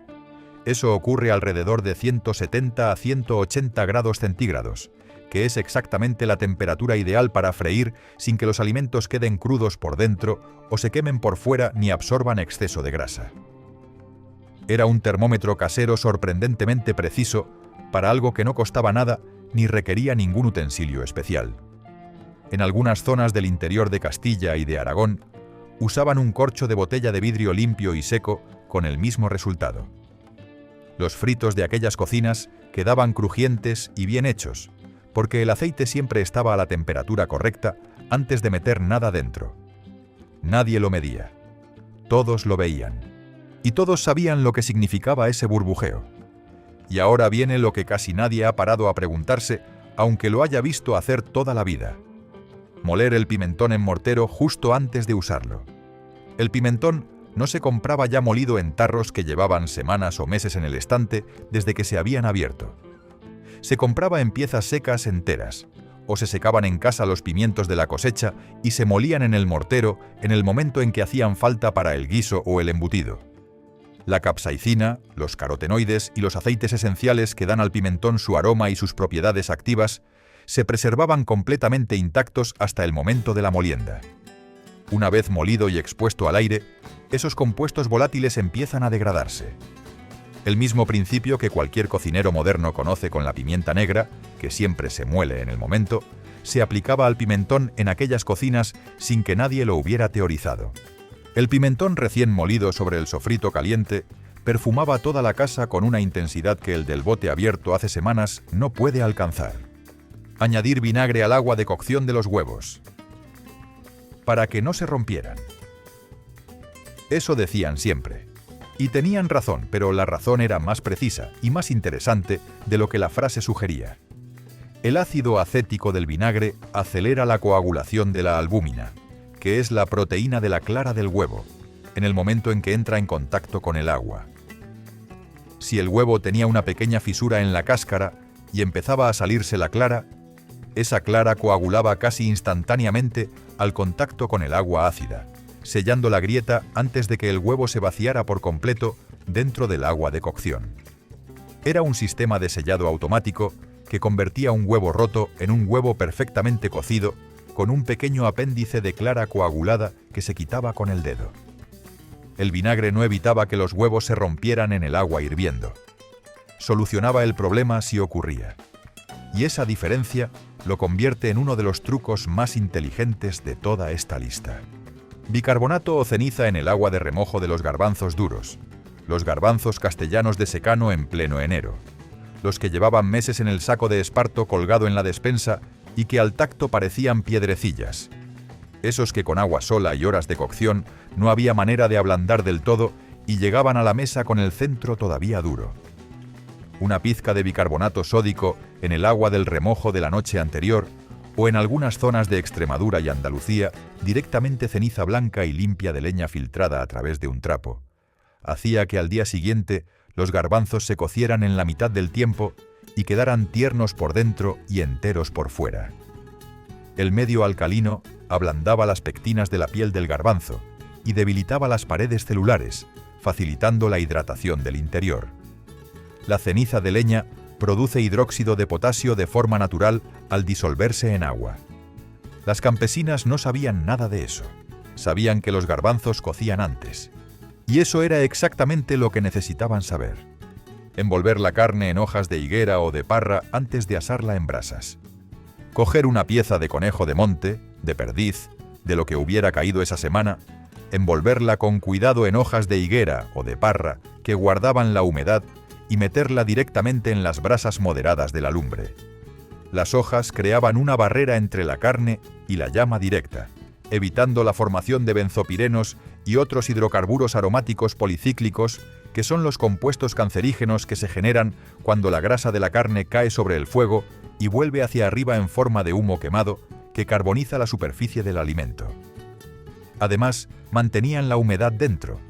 Eso ocurre alrededor de 170 a 180 grados centígrados, que es exactamente la temperatura ideal para freír sin que los alimentos queden crudos por dentro o se quemen por fuera ni absorban exceso de grasa. Era un termómetro casero sorprendentemente preciso para algo que no costaba nada ni requería ningún utensilio especial. En algunas zonas del interior de Castilla y de Aragón, usaban un corcho de botella de vidrio limpio y seco con el mismo resultado. Los fritos de aquellas cocinas quedaban crujientes y bien hechos, porque el aceite siempre estaba a la temperatura correcta antes de meter nada dentro. Nadie lo medía. Todos lo veían. Y todos sabían lo que significaba ese burbujeo. Y ahora viene lo que casi nadie ha parado a preguntarse, aunque lo haya visto hacer toda la vida. Moler el pimentón en mortero justo antes de usarlo. El pimentón no se compraba ya molido en tarros que llevaban semanas o meses en el estante desde que se habían abierto. Se compraba en piezas secas enteras, o se secaban en casa los pimientos de la cosecha y se molían en el mortero en el momento en que hacían falta para el guiso o el embutido. La capsaicina, los carotenoides y los aceites esenciales que dan al pimentón su aroma y sus propiedades activas se preservaban completamente intactos hasta el momento de la molienda. Una vez molido y expuesto al aire, esos compuestos volátiles empiezan a degradarse. El mismo principio que cualquier cocinero moderno conoce con la pimienta negra, que siempre se muele en el momento, se aplicaba al pimentón en aquellas cocinas sin que nadie lo hubiera teorizado. El pimentón recién molido sobre el sofrito caliente perfumaba toda la casa con una intensidad que el del bote abierto hace semanas no puede alcanzar. Añadir vinagre al agua de cocción de los huevos, para que no se rompieran. Eso decían siempre. Y tenían razón, pero la razón era más precisa y más interesante de lo que la frase sugería. El ácido acético del vinagre acelera la coagulación de la albúmina, que es la proteína de la clara del huevo, en el momento en que entra en contacto con el agua. Si el huevo tenía una pequeña fisura en la cáscara y empezaba a salirse la clara, esa clara coagulaba casi instantáneamente al contacto con el agua ácida, sellando la grieta antes de que el huevo se vaciara por completo dentro del agua de cocción. Era un sistema de sellado automático que convertía un huevo roto en un huevo perfectamente cocido, con un pequeño apéndice de clara coagulada que se quitaba con el dedo. El vinagre no evitaba que los huevos se rompieran en el agua hirviendo. Solucionaba el problema si ocurría. Y esa diferencia lo convierte en uno de los trucos más inteligentes de toda esta lista. Bicarbonato o ceniza en el agua de remojo de los garbanzos duros, los garbanzos castellanos de secano en pleno enero, los que llevaban meses en el saco de esparto colgado en la despensa y que al tacto parecían piedrecillas, esos que con agua sola y horas de cocción no había manera de ablandar del todo y llegaban a la mesa con el centro todavía duro. Una pizca de bicarbonato sódico en el agua del remojo de la noche anterior, o en algunas zonas de Extremadura y Andalucía, directamente ceniza blanca y limpia de leña filtrada a través de un trapo, hacía que al día siguiente los garbanzos se cocieran en la mitad del tiempo y quedaran tiernos por dentro y enteros por fuera. El medio alcalino ablandaba las pectinas de la piel del garbanzo y debilitaba las paredes celulares, facilitando la hidratación del interior. La ceniza de leña produce hidróxido de potasio de forma natural al disolverse en agua. Las campesinas no sabían nada de eso. Sabían que los garbanzos cocían antes. Y eso era exactamente lo que necesitaban saber. Envolver la carne en hojas de higuera o de parra antes de asarla en brasas. Coger una pieza de conejo de monte, de perdiz, de lo que hubiera caído esa semana, envolverla con cuidado en hojas de higuera o de parra que guardaban la humedad y meterla directamente en las brasas moderadas de la lumbre. Las hojas creaban una barrera entre la carne y la llama directa, evitando la formación de benzopirenos y otros hidrocarburos aromáticos policíclicos que son los compuestos cancerígenos que se generan cuando la grasa de la carne cae sobre el fuego y vuelve hacia arriba en forma de humo quemado que carboniza la superficie del alimento. Además, mantenían la humedad dentro,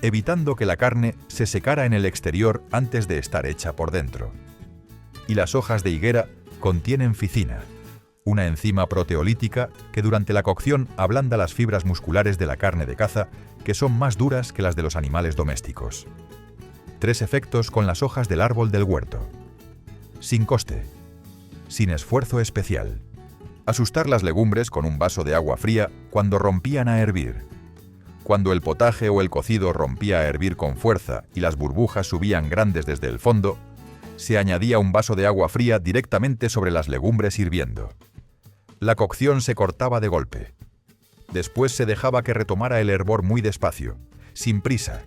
evitando que la carne se secara en el exterior antes de estar hecha por dentro. Y las hojas de higuera contienen ficina, una enzima proteolítica que durante la cocción ablanda las fibras musculares de la carne de caza, que son más duras que las de los animales domésticos. 3 efectos con las hojas del árbol del huerto. Sin coste. Sin esfuerzo especial. Asustar las legumbres con un vaso de agua fría cuando rompían a hervir. Cuando el potaje o el cocido rompía a hervir con fuerza y las burbujas subían grandes desde el fondo, se añadía un vaso de agua fría directamente sobre las legumbres hirviendo. La cocción se cortaba de golpe. Después se dejaba que retomara el hervor muy despacio, sin prisa.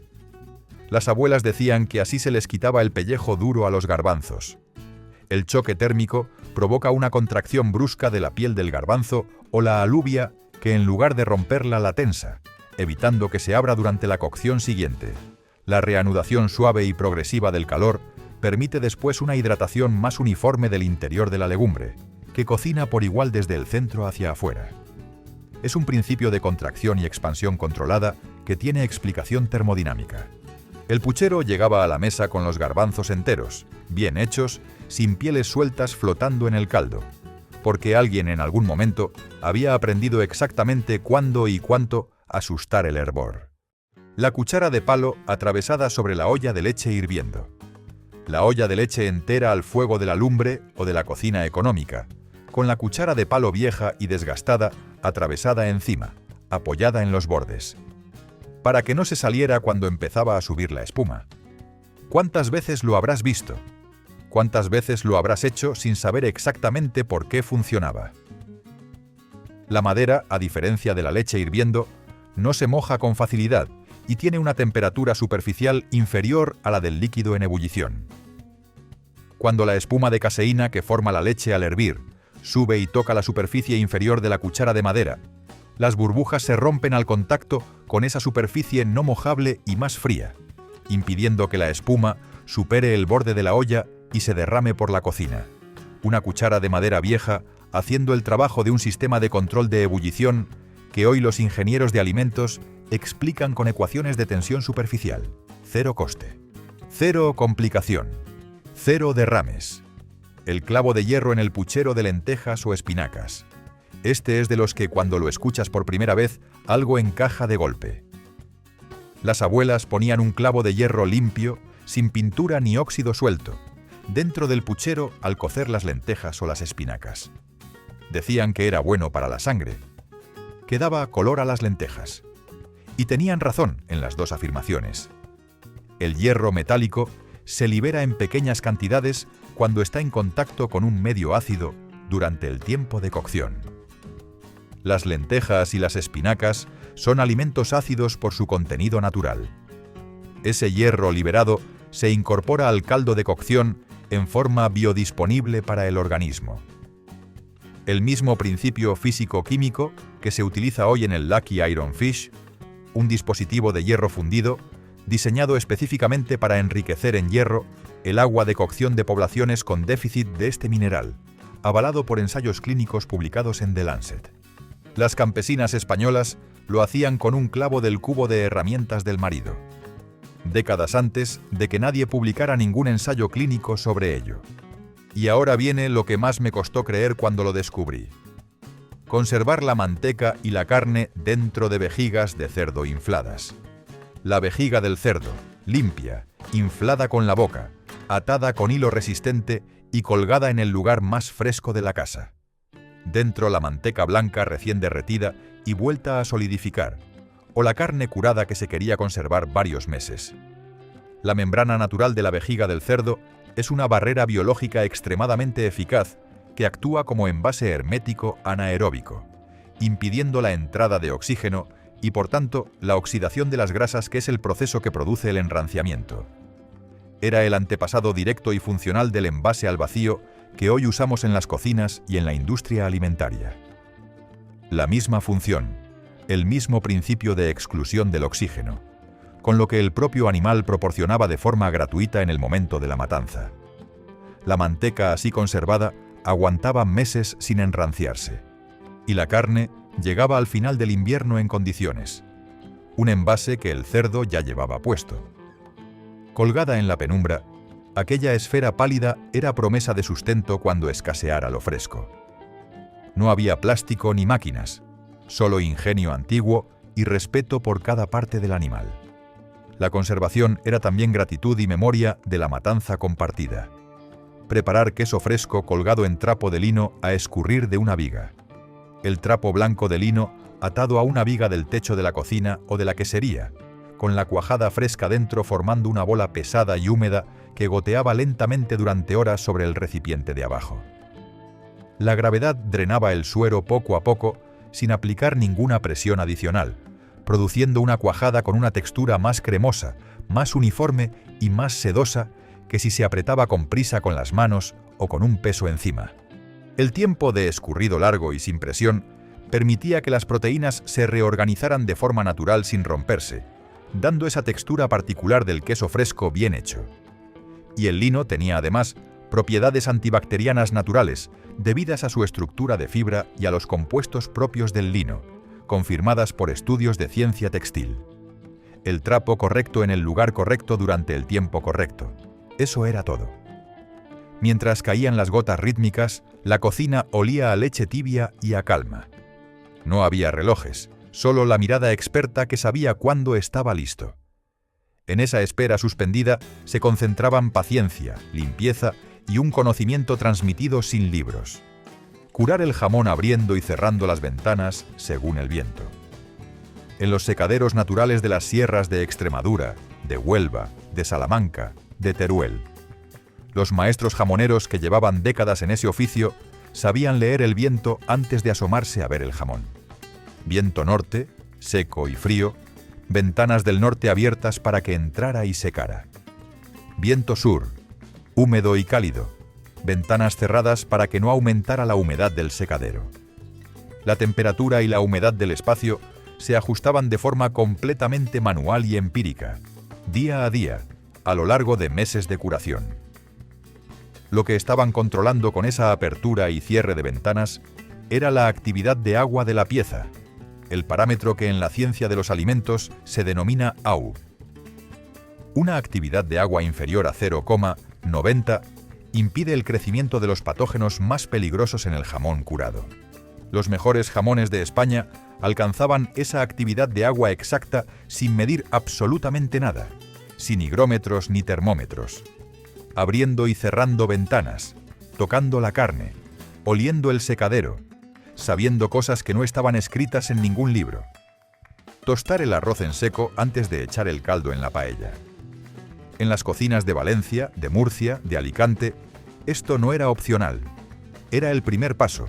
Las abuelas decían que así se les quitaba el pellejo duro a los garbanzos. El choque térmico provoca una contracción brusca de la piel del garbanzo o la alubia que en lugar de romperla la tensa, evitando que se abra durante la cocción siguiente. La reanudación suave y progresiva del calor permite después una hidratación más uniforme del interior de la legumbre, que cocina por igual desde el centro hacia afuera. Es un principio de contracción y expansión controlada que tiene explicación termodinámica. El puchero llegaba a la mesa con los garbanzos enteros, bien hechos, sin pieles sueltas flotando en el caldo, porque alguien en algún momento había aprendido exactamente cuándo y cuánto asustar el hervor. La cuchara de palo atravesada sobre la olla de leche hirviendo. La olla de leche entera al fuego de la lumbre o de la cocina económica, con la cuchara de palo vieja y desgastada atravesada encima, apoyada en los bordes, para que no se saliera cuando empezaba a subir la espuma. ¿Cuántas veces lo habrás visto? ¿Cuántas veces lo habrás hecho sin saber exactamente por qué funcionaba? La madera, a diferencia de la leche hirviendo, no se moja con facilidad y tiene una temperatura superficial inferior a la del líquido en ebullición. Cuando la espuma de caseína que forma la leche al hervir sube y toca la superficie inferior de la cuchara de madera, las burbujas se rompen al contacto con esa superficie no mojable y más fría, impidiendo que la espuma supere el borde de la olla y se derrame por la cocina. Una cuchara de madera vieja haciendo el trabajo de un sistema de control de ebullición que hoy los ingenieros de alimentos explican con ecuaciones de tensión superficial. Cero coste. Cero complicación. Cero derrames. El clavo de hierro en el puchero de lentejas o espinacas. Este es de los que cuando lo escuchas por primera vez, algo encaja de golpe. Las abuelas ponían un clavo de hierro limpio, sin pintura ni óxido suelto, dentro del puchero al cocer las lentejas o las espinacas. Decían que era bueno para la sangre, que daba color a las lentejas. Y tenían razón en las dos afirmaciones. El hierro metálico se libera en pequeñas cantidades cuando está en contacto con un medio ácido durante el tiempo de cocción. Las lentejas y las espinacas son alimentos ácidos por su contenido natural. Ese hierro liberado se incorpora al caldo de cocción en forma biodisponible para el organismo. El mismo principio físico-químico que se utiliza hoy en el Lucky Iron Fish, un dispositivo de hierro fundido diseñado específicamente para enriquecer en hierro el agua de cocción de poblaciones con déficit de este mineral, avalado por ensayos clínicos publicados en The Lancet. Las campesinas españolas lo hacían con un clavo del cubo de herramientas del marido, décadas antes de que nadie publicara ningún ensayo clínico sobre ello. Y ahora viene lo que más me costó creer cuando lo descubrí. Conservar la manteca y la carne dentro de vejigas de cerdo infladas. La vejiga del cerdo, limpia, inflada con la boca, atada con hilo resistente y colgada en el lugar más fresco de la casa. Dentro la manteca blanca recién derretida y vuelta a solidificar, o la carne curada que se quería conservar varios meses. La membrana natural de la vejiga del cerdo es una barrera biológica extremadamente eficaz que actúa como envase hermético anaeróbico, impidiendo la entrada de oxígeno y, por tanto, la oxidación de las grasas, que es el proceso que produce el enranciamiento. Era el antepasado directo y funcional del envase al vacío que hoy usamos en las cocinas y en la industria alimentaria. La misma función, el mismo principio de exclusión del oxígeno, con lo que el propio animal proporcionaba de forma gratuita en el momento de la matanza. La manteca así conservada aguantaba meses sin enranciarse, y la carne llegaba al final del invierno en condiciones, un envase que el cerdo ya llevaba puesto. Colgada en la penumbra, aquella esfera pálida era promesa de sustento cuando escaseara lo fresco. No había plástico ni máquinas, solo ingenio antiguo y respeto por cada parte del animal. La conservación era también gratitud y memoria de la matanza compartida. Preparar queso fresco colgado en trapo de lino a escurrir de una viga. El trapo blanco de lino atado a una viga del techo de la cocina o de la quesería, con la cuajada fresca dentro formando una bola pesada y húmeda que goteaba lentamente durante horas sobre el recipiente de abajo. La gravedad drenaba el suero poco a poco sin aplicar ninguna presión adicional, produciendo una cuajada con una textura más cremosa, más uniforme y más sedosa que si se apretaba con prisa con las manos o con un peso encima. El tiempo de escurrido largo y sin presión permitía que las proteínas se reorganizaran de forma natural sin romperse, dando esa textura particular del queso fresco bien hecho. Y el lino tenía además propiedades antibacterianas naturales, debidas a su estructura de fibra y a los compuestos propios del lino, confirmadas por estudios de ciencia textil. El trapo correcto en el lugar correcto durante el tiempo correcto. Eso era todo. Mientras caían las gotas rítmicas, la cocina olía a leche tibia y a calma. No había relojes, solo la mirada experta que sabía cuándo estaba listo. En esa espera suspendida se concentraban paciencia, limpieza y un conocimiento transmitido sin libros. Curar el jamón abriendo y cerrando las ventanas según el viento. En los secaderos naturales de las sierras de Extremadura, de Huelva, de Salamanca, de Teruel. Los maestros jamoneros que llevaban décadas en ese oficio sabían leer el viento antes de asomarse a ver el jamón. Viento norte, seco y frío, ventanas del norte abiertas para que entrara y secara. Viento sur, húmedo y cálido, ventanas cerradas para que no aumentara la humedad del secadero. La temperatura y la humedad del espacio se ajustaban de forma completamente manual y empírica, día a día, a lo largo de meses de curación. Lo que estaban controlando con esa apertura y cierre de ventanas era la actividad de agua de la pieza, el parámetro que en la ciencia de los alimentos se denomina AU. Una actividad de agua inferior a 0,90 impide el crecimiento de los patógenos más peligrosos en el jamón curado. Los mejores jamones de España alcanzaban esa actividad de agua exacta sin medir absolutamente nada, sin higrómetros ni termómetros, abriendo y cerrando ventanas, tocando la carne, oliendo el secadero, sabiendo cosas que no estaban escritas en ningún libro. Tostar el arroz en seco antes de echar el caldo en la paella. En las cocinas de Valencia, de Murcia, de Alicante, esto no era opcional, era el primer paso,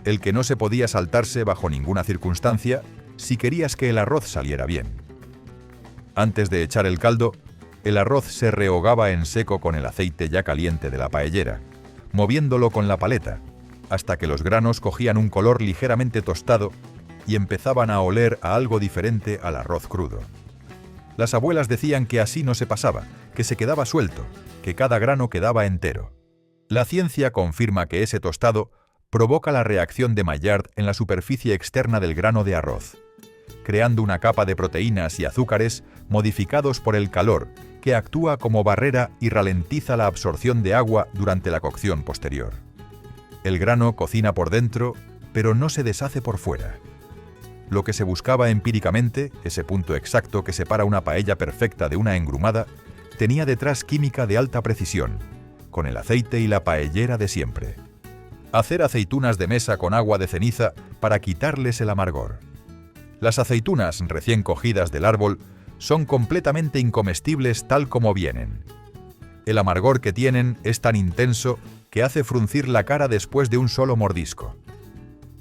el que no se podía saltarse bajo ninguna circunstancia si querías que el arroz saliera bien. Antes de echar el caldo, el arroz se rehogaba en seco con el aceite ya caliente de la paellera, moviéndolo con la paleta, hasta que los granos cogían un color ligeramente tostado y empezaban a oler a algo diferente al arroz crudo. Las abuelas decían que así no se pasaba, que se quedaba suelto, que cada grano quedaba entero. La ciencia confirma que ese tostado provoca la reacción de Maillard en la superficie externa del grano de arroz, creando una capa de proteínas y azúcares modificados por el calor, que actúa como barrera y ralentiza la absorción de agua durante la cocción posterior. El grano cocina por dentro, pero no se deshace por fuera. Lo que se buscaba empíricamente, ese punto exacto que separa una paella perfecta de una engrumada, tenía detrás química de alta precisión, con el aceite y la paellera de siempre. Hacer aceitunas de mesa con agua de ceniza para quitarles el amargor. Las aceitunas recién cogidas del árbol son completamente incomestibles tal como vienen. El amargor que tienen es tan intenso que hace fruncir la cara después de un solo mordisco.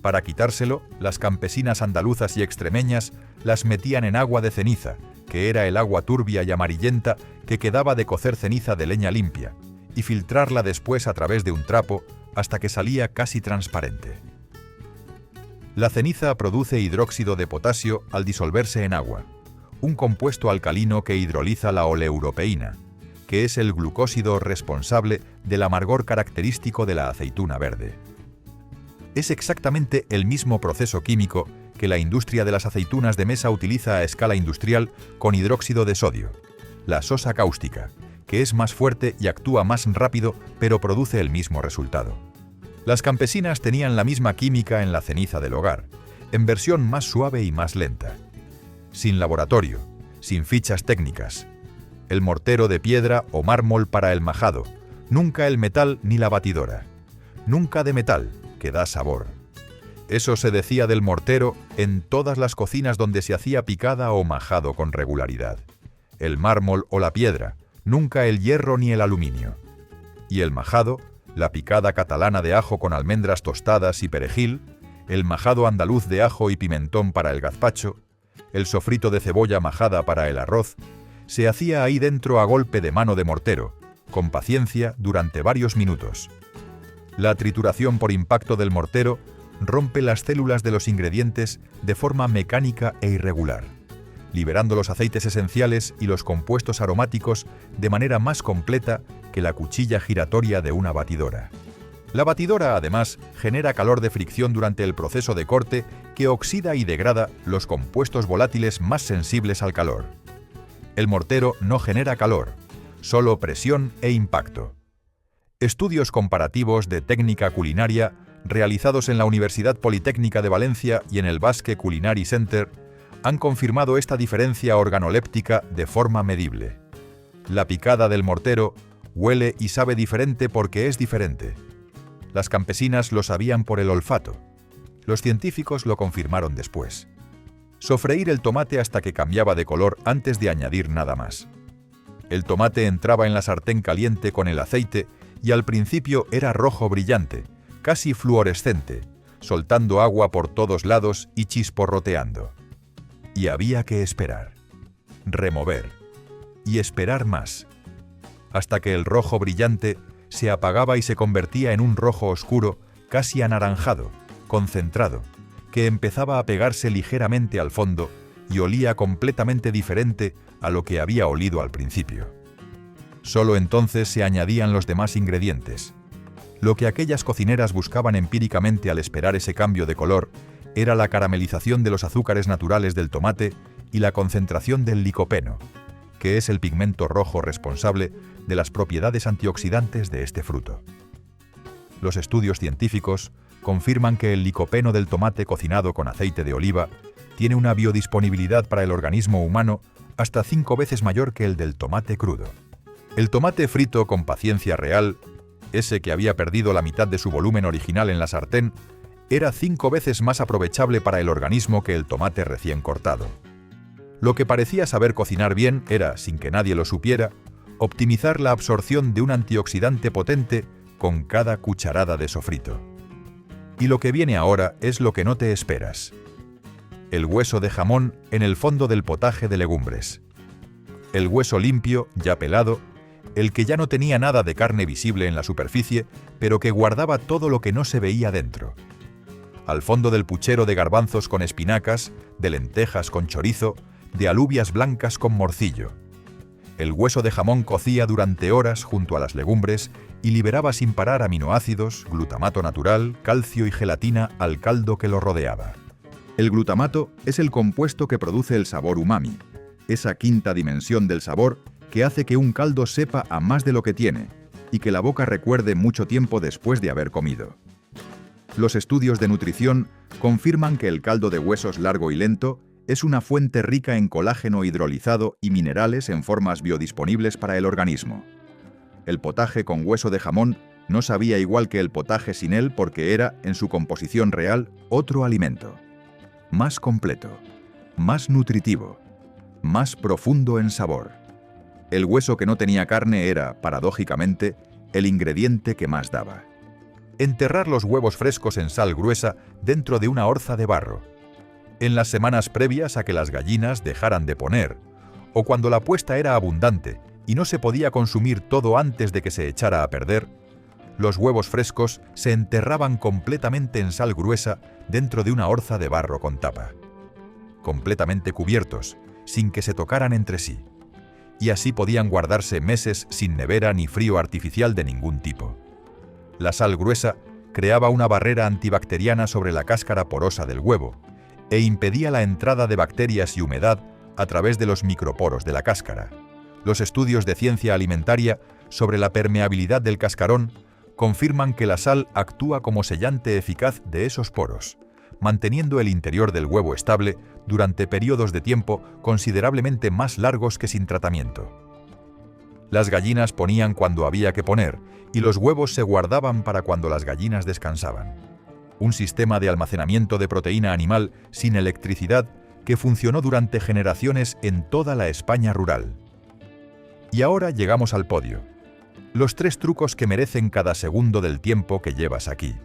Para quitárselo, las campesinas andaluzas y extremeñas las metían en agua de ceniza, que era el agua turbia y amarillenta que quedaba de cocer ceniza de leña limpia, y filtrarla después a través de un trapo hasta que salía casi transparente. La ceniza produce hidróxido de potasio al disolverse en agua, un compuesto alcalino que hidroliza la oleuropeína, que es el glucósido responsable del amargor característico de la aceituna verde. Es exactamente el mismo proceso químico que la industria de las aceitunas de mesa utiliza a escala industrial con hidróxido de sodio, la sosa cáustica, que es más fuerte y actúa más rápido, pero produce el mismo resultado. Las campesinas tenían la misma química en la ceniza del hogar, en versión más suave y más lenta. Sin laboratorio, sin fichas técnicas. El mortero de piedra o mármol para el majado, nunca el metal ni la batidora. Nunca de metal, que da sabor. Eso se decía del mortero en todas las cocinas donde se hacía picada o majado con regularidad. El mármol o la piedra, nunca el hierro ni el aluminio. Y el majado, la picada catalana de ajo con almendras tostadas y perejil, el majado andaluz de ajo y pimentón para el gazpacho, el sofrito de cebolla majada para el arroz, se hacía ahí dentro a golpe de mano de mortero, con paciencia durante varios minutos. La trituración por impacto del mortero rompe las células de los ingredientes de forma mecánica e irregular, liberando los aceites esenciales y los compuestos aromáticos de manera más completa que la cuchilla giratoria de una batidora. La batidora, además, genera calor de fricción durante el proceso de corte que oxida y degrada los compuestos volátiles más sensibles al calor. El mortero no genera calor, solo presión e impacto. Estudios comparativos de técnica culinaria realizados en la Universidad Politécnica de Valencia y en el Basque Culinary Center han confirmado esta diferencia organoléptica de forma medible. La picada del mortero huele y sabe diferente porque es diferente. Las campesinas lo sabían por el olfato. Los científicos lo confirmaron después. Sofreír el tomate hasta que cambiaba de color antes de añadir nada más. El tomate entraba en la sartén caliente con el aceite y al principio era rojo brillante, casi fluorescente, soltando agua por todos lados y chisporroteando. Y había que esperar, remover y esperar más, hasta que el rojo brillante se apagaba y se convertía en un rojo oscuro, casi anaranjado, concentrado, que empezaba a pegarse ligeramente al fondo y olía completamente diferente a lo que había olido al principio. Solo entonces se añadían los demás ingredientes. Lo que aquellas cocineras buscaban empíricamente al esperar ese cambio de color era la caramelización de los azúcares naturales del tomate y la concentración del licopeno, que es el pigmento rojo responsable de las propiedades antioxidantes de este fruto. Los estudios científicos confirman que el licopeno del tomate cocinado con aceite de oliva tiene una biodisponibilidad para el organismo humano hasta 5 veces mayor que el del tomate crudo. El tomate frito con paciencia real, ese que había perdido la mitad de su volumen original en la sartén, era 5 veces más aprovechable para el organismo que el tomate recién cortado. Lo que parecía saber cocinar bien era, sin que nadie lo supiera, optimizar la absorción de un antioxidante potente con cada cucharada de sofrito. Y lo que viene ahora es lo que no te esperas: el hueso de jamón en el fondo del potaje de legumbres. El hueso limpio, ya pelado, el que ya no tenía nada de carne visible en la superficie, pero que guardaba todo lo que no se veía dentro. Al fondo del puchero de garbanzos con espinacas, de lentejas con chorizo, de alubias blancas con morcillo. El hueso de jamón cocía durante horas junto a las legumbres y liberaba sin parar aminoácidos, glutamato natural, calcio y gelatina al caldo que lo rodeaba. El glutamato es el compuesto que produce el sabor umami, esa quinta dimensión del sabor que hace que un caldo sepa a más de lo que tiene y que la boca recuerde mucho tiempo después de haber comido. Los estudios de nutrición confirman que el caldo de huesos largo y lento es una fuente rica en colágeno hidrolizado y minerales en formas biodisponibles para el organismo. El potaje con hueso de jamón no sabía igual que el potaje sin él porque era, en su composición real, otro alimento. Más completo, más nutritivo, más profundo en sabor. El hueso que no tenía carne era, paradójicamente, el ingrediente que más daba. Enterrar los huevos frescos en sal gruesa dentro de una orza de barro. En las semanas previas a que las gallinas dejaran de poner, o cuando la puesta era abundante y no se podía consumir todo antes de que se echara a perder, los huevos frescos se enterraban completamente en sal gruesa dentro de una orza de barro con tapa. Completamente cubiertos, sin que se tocaran entre sí. Y así podían guardarse meses sin nevera ni frío artificial de ningún tipo. La sal gruesa creaba una barrera antibacteriana sobre la cáscara porosa del huevo e impedía la entrada de bacterias y humedad a través de los microporos de la cáscara. Los estudios de ciencia alimentaria sobre la permeabilidad del cascarón confirman que la sal actúa como sellante eficaz de esos poros, manteniendo el interior del huevo estable durante periodos de tiempo considerablemente más largos que sin tratamiento. Las gallinas ponían cuando había que poner y los huevos se guardaban para cuando las gallinas descansaban. Un sistema de almacenamiento de proteína animal sin electricidad que funcionó durante generaciones en toda la España rural. Y ahora llegamos al podio. Los 3 trucos que merecen cada segundo del tiempo que llevas aquí.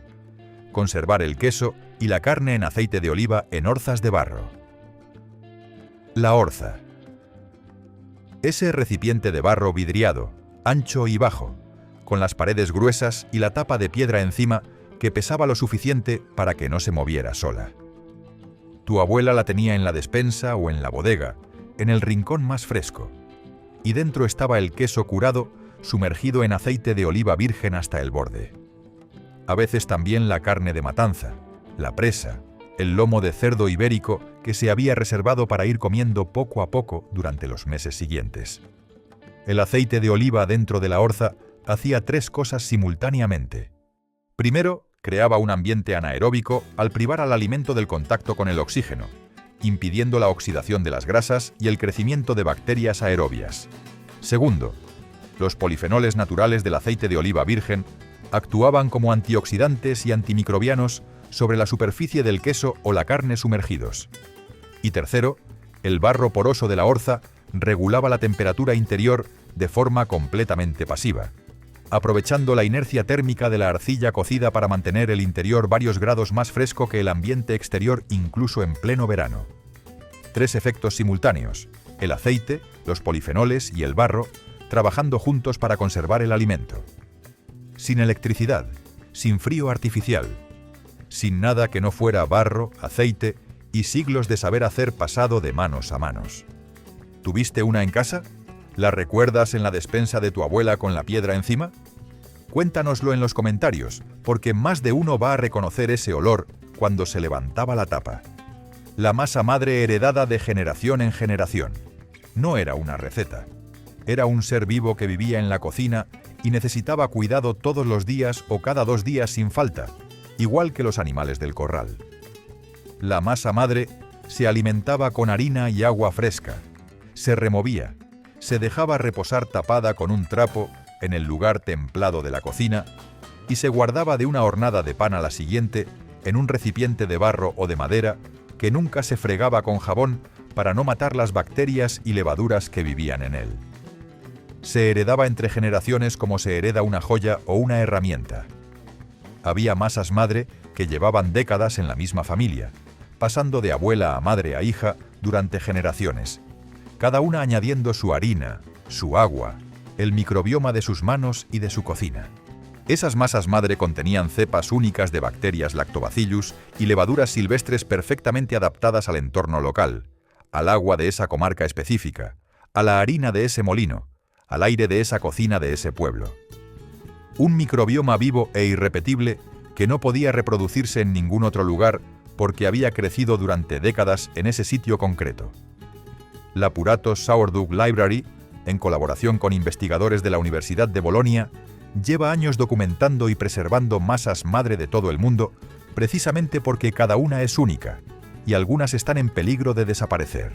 Conservar el queso y la carne en aceite de oliva en orzas de barro. La orza. Ese recipiente de barro vidriado, ancho y bajo, con las paredes gruesas y la tapa de piedra encima que pesaba lo suficiente para que no se moviera sola. Tu abuela la tenía en la despensa o en la bodega, en el rincón más fresco, y dentro estaba el queso curado sumergido en aceite de oliva virgen hasta el borde. A veces también la carne de matanza, la presa, el lomo de cerdo ibérico que se había reservado para ir comiendo poco a poco durante los meses siguientes. El aceite de oliva dentro de la orza hacía 3 cosas simultáneamente. Primero, creaba un ambiente anaeróbico al privar al alimento del contacto con el oxígeno, impidiendo la oxidación de las grasas y el crecimiento de bacterias aerobias. Segundo, los polifenoles naturales del aceite de oliva virgen actuaban como antioxidantes y antimicrobianos sobre la superficie del queso o la carne sumergidos. Y tercero, el barro poroso de la orza regulaba la temperatura interior de forma completamente pasiva, aprovechando la inercia térmica de la arcilla cocida para mantener el interior varios grados más fresco que el ambiente exterior incluso en pleno verano. 3 efectos simultáneos: el aceite, los polifenoles y el barro, trabajando juntos para conservar el alimento. Sin electricidad, sin frío artificial, sin nada que no fuera barro, aceite y siglos de saber hacer pasado de manos a manos. ¿Tuviste una en casa? ¿La recuerdas en la despensa de tu abuela con la piedra encima? Cuéntanoslo en los comentarios, porque más de uno va a reconocer ese olor cuando se levantaba la tapa. La masa madre heredada de generación en generación. No era una receta. Era un ser vivo que vivía en la cocina y necesitaba cuidado todos los días o cada 2 días sin falta, igual que los animales del corral. La masa madre se alimentaba con harina y agua fresca, se removía, se dejaba reposar tapada con un trapo en el lugar templado de la cocina y se guardaba de una hornada de pan a la siguiente en un recipiente de barro o de madera que nunca se fregaba con jabón para no matar las bacterias y levaduras que vivían en él. Se heredaba entre generaciones como se hereda una joya o una herramienta. Había masas madre que llevaban décadas en la misma familia, pasando de abuela a madre a hija durante generaciones, cada una añadiendo su harina, su agua, el microbioma de sus manos y de su cocina. Esas masas madre contenían cepas únicas de bacterias lactobacillus y levaduras silvestres perfectamente adaptadas al entorno local, al agua de esa comarca específica, a la harina de ese molino, al aire de esa cocina de ese pueblo. Un microbioma vivo e irrepetible que no podía reproducirse en ningún otro lugar porque había crecido durante décadas en ese sitio concreto. La Purato Sourdough Library, en colaboración con investigadores de la Universidad de Bolonia, lleva años documentando y preservando masas madre de todo el mundo, precisamente porque cada una es única, y algunas están en peligro de desaparecer.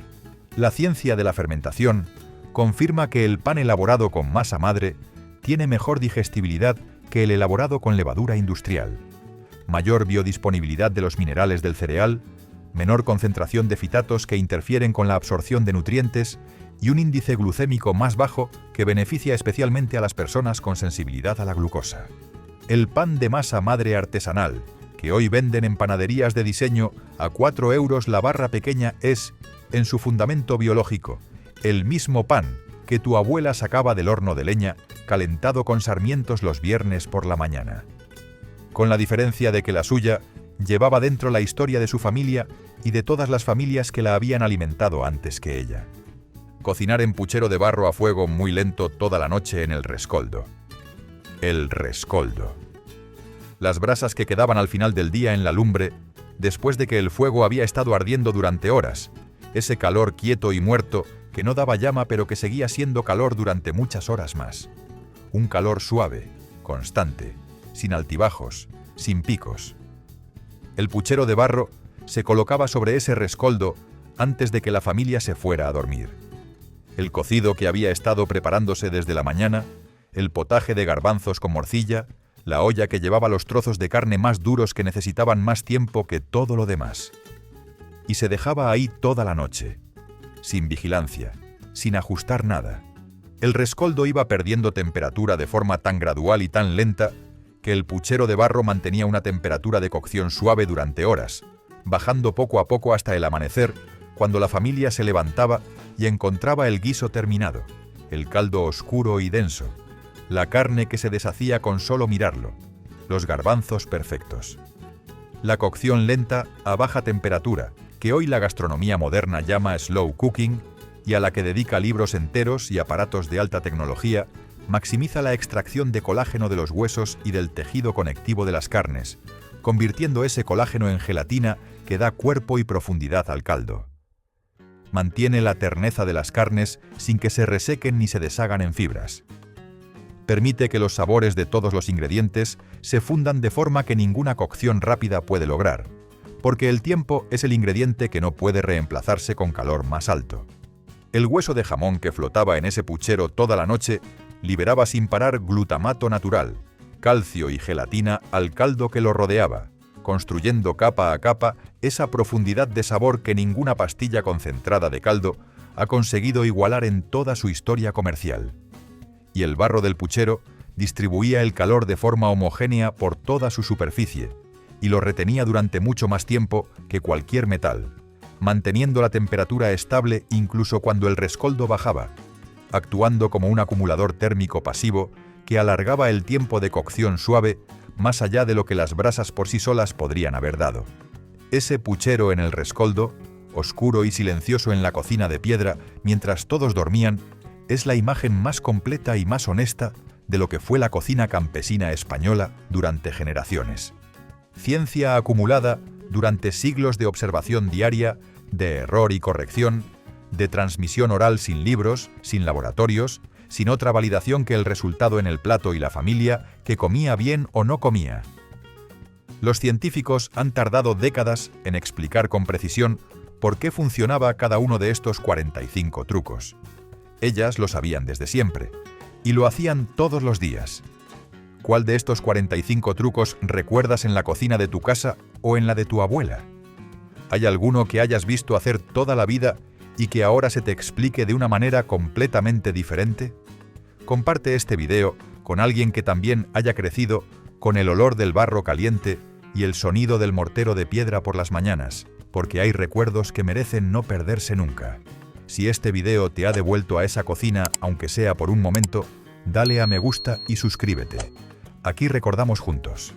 La ciencia de la fermentación confirma que el pan elaborado con masa madre tiene mejor digestibilidad que el elaborado con levadura industrial, mayor biodisponibilidad de los minerales del cereal, menor concentración de fitatos que interfieren con la absorción de nutrientes y un índice glucémico más bajo que beneficia especialmente a las personas con sensibilidad a la glucosa. El pan de masa madre artesanal, que hoy venden en panaderías de diseño a 4 euros la barra pequeña, es, en su fundamento biológico, el mismo pan que tu abuela sacaba del horno de leña, calentado con sarmientos los viernes por la mañana. Con la diferencia de que la suya llevaba dentro la historia de su familia y de todas las familias que la habían alimentado antes que ella. Cocinar en puchero de barro a fuego muy lento toda la noche en el rescoldo. El rescoldo. Las brasas que quedaban al final del día en la lumbre, después de que el fuego había estado ardiendo durante horas, ese calor quieto y muerto que no daba llama pero que seguía siendo calor durante muchas horas más. Un calor suave, constante, sin altibajos, sin picos. El puchero de barro se colocaba sobre ese rescoldo antes de que la familia se fuera a dormir. El cocido que había estado preparándose desde la mañana, el potaje de garbanzos con morcilla, la olla que llevaba los trozos de carne más duros que necesitaban más tiempo que todo lo demás. Y se dejaba ahí toda la noche, sin vigilancia, sin ajustar nada. El rescoldo iba perdiendo temperatura de forma tan gradual y tan lenta que el puchero de barro mantenía una temperatura de cocción suave durante horas, bajando poco a poco hasta el amanecer, cuando la familia se levantaba y encontraba el guiso terminado, el caldo oscuro y denso, la carne que se deshacía con solo mirarlo, los garbanzos perfectos. La cocción lenta a baja temperatura, que hoy la gastronomía moderna llama slow cooking y a la que dedica libros enteros y aparatos de alta tecnología, maximiza la extracción de colágeno de los huesos y del tejido conectivo de las carnes, convirtiendo ese colágeno en gelatina que da cuerpo y profundidad al caldo. Mantiene la terneza de las carnes sin que se resequen ni se deshagan en fibras. Permite que los sabores de todos los ingredientes se fundan de forma que ninguna cocción rápida puede lograr, porque el tiempo es el ingrediente que no puede reemplazarse con calor más alto. El hueso de jamón que flotaba en ese puchero toda la noche liberaba sin parar glutamato natural, calcio y gelatina al caldo que lo rodeaba, construyendo capa a capa esa profundidad de sabor que ninguna pastilla concentrada de caldo ha conseguido igualar en toda su historia comercial. y el barro del puchero distribuía el calor de forma homogénea por toda su superficie y lo retenía durante mucho más tiempo que cualquier metal, manteniendo la temperatura estable incluso cuando el rescoldo bajaba, actuando como un acumulador térmico pasivo que alargaba el tiempo de cocción suave más allá de lo que las brasas por sí solas podrían haber dado. Ese puchero en el rescoldo, oscuro y silencioso en la cocina de piedra mientras todos dormían, es la imagen más completa y más honesta de lo que fue la cocina campesina española durante generaciones. Ciencia acumulada durante siglos de observación diaria, de error y corrección, de transmisión oral sin libros, sin laboratorios, sin otra validación que el resultado en el plato y la familia que comía bien o no comía. Los científicos han tardado décadas en explicar con precisión por qué funcionaba cada uno de estos 45 trucos. Ellas lo sabían desde siempre, y lo hacían todos los días. ¿Cuál de estos 45 trucos recuerdas en la cocina de tu casa o en la de tu abuela? ¿Hay alguno que hayas visto hacer toda la vida y que ahora se te explique de una manera completamente diferente? Comparte este video con alguien que también haya crecido con el olor del barro caliente y el sonido del mortero de piedra por las mañanas, porque hay recuerdos que merecen no perderse nunca. Si este video te ha devuelto a esa cocina, aunque sea por un momento, dale a me gusta y suscríbete. Aquí recordamos juntos.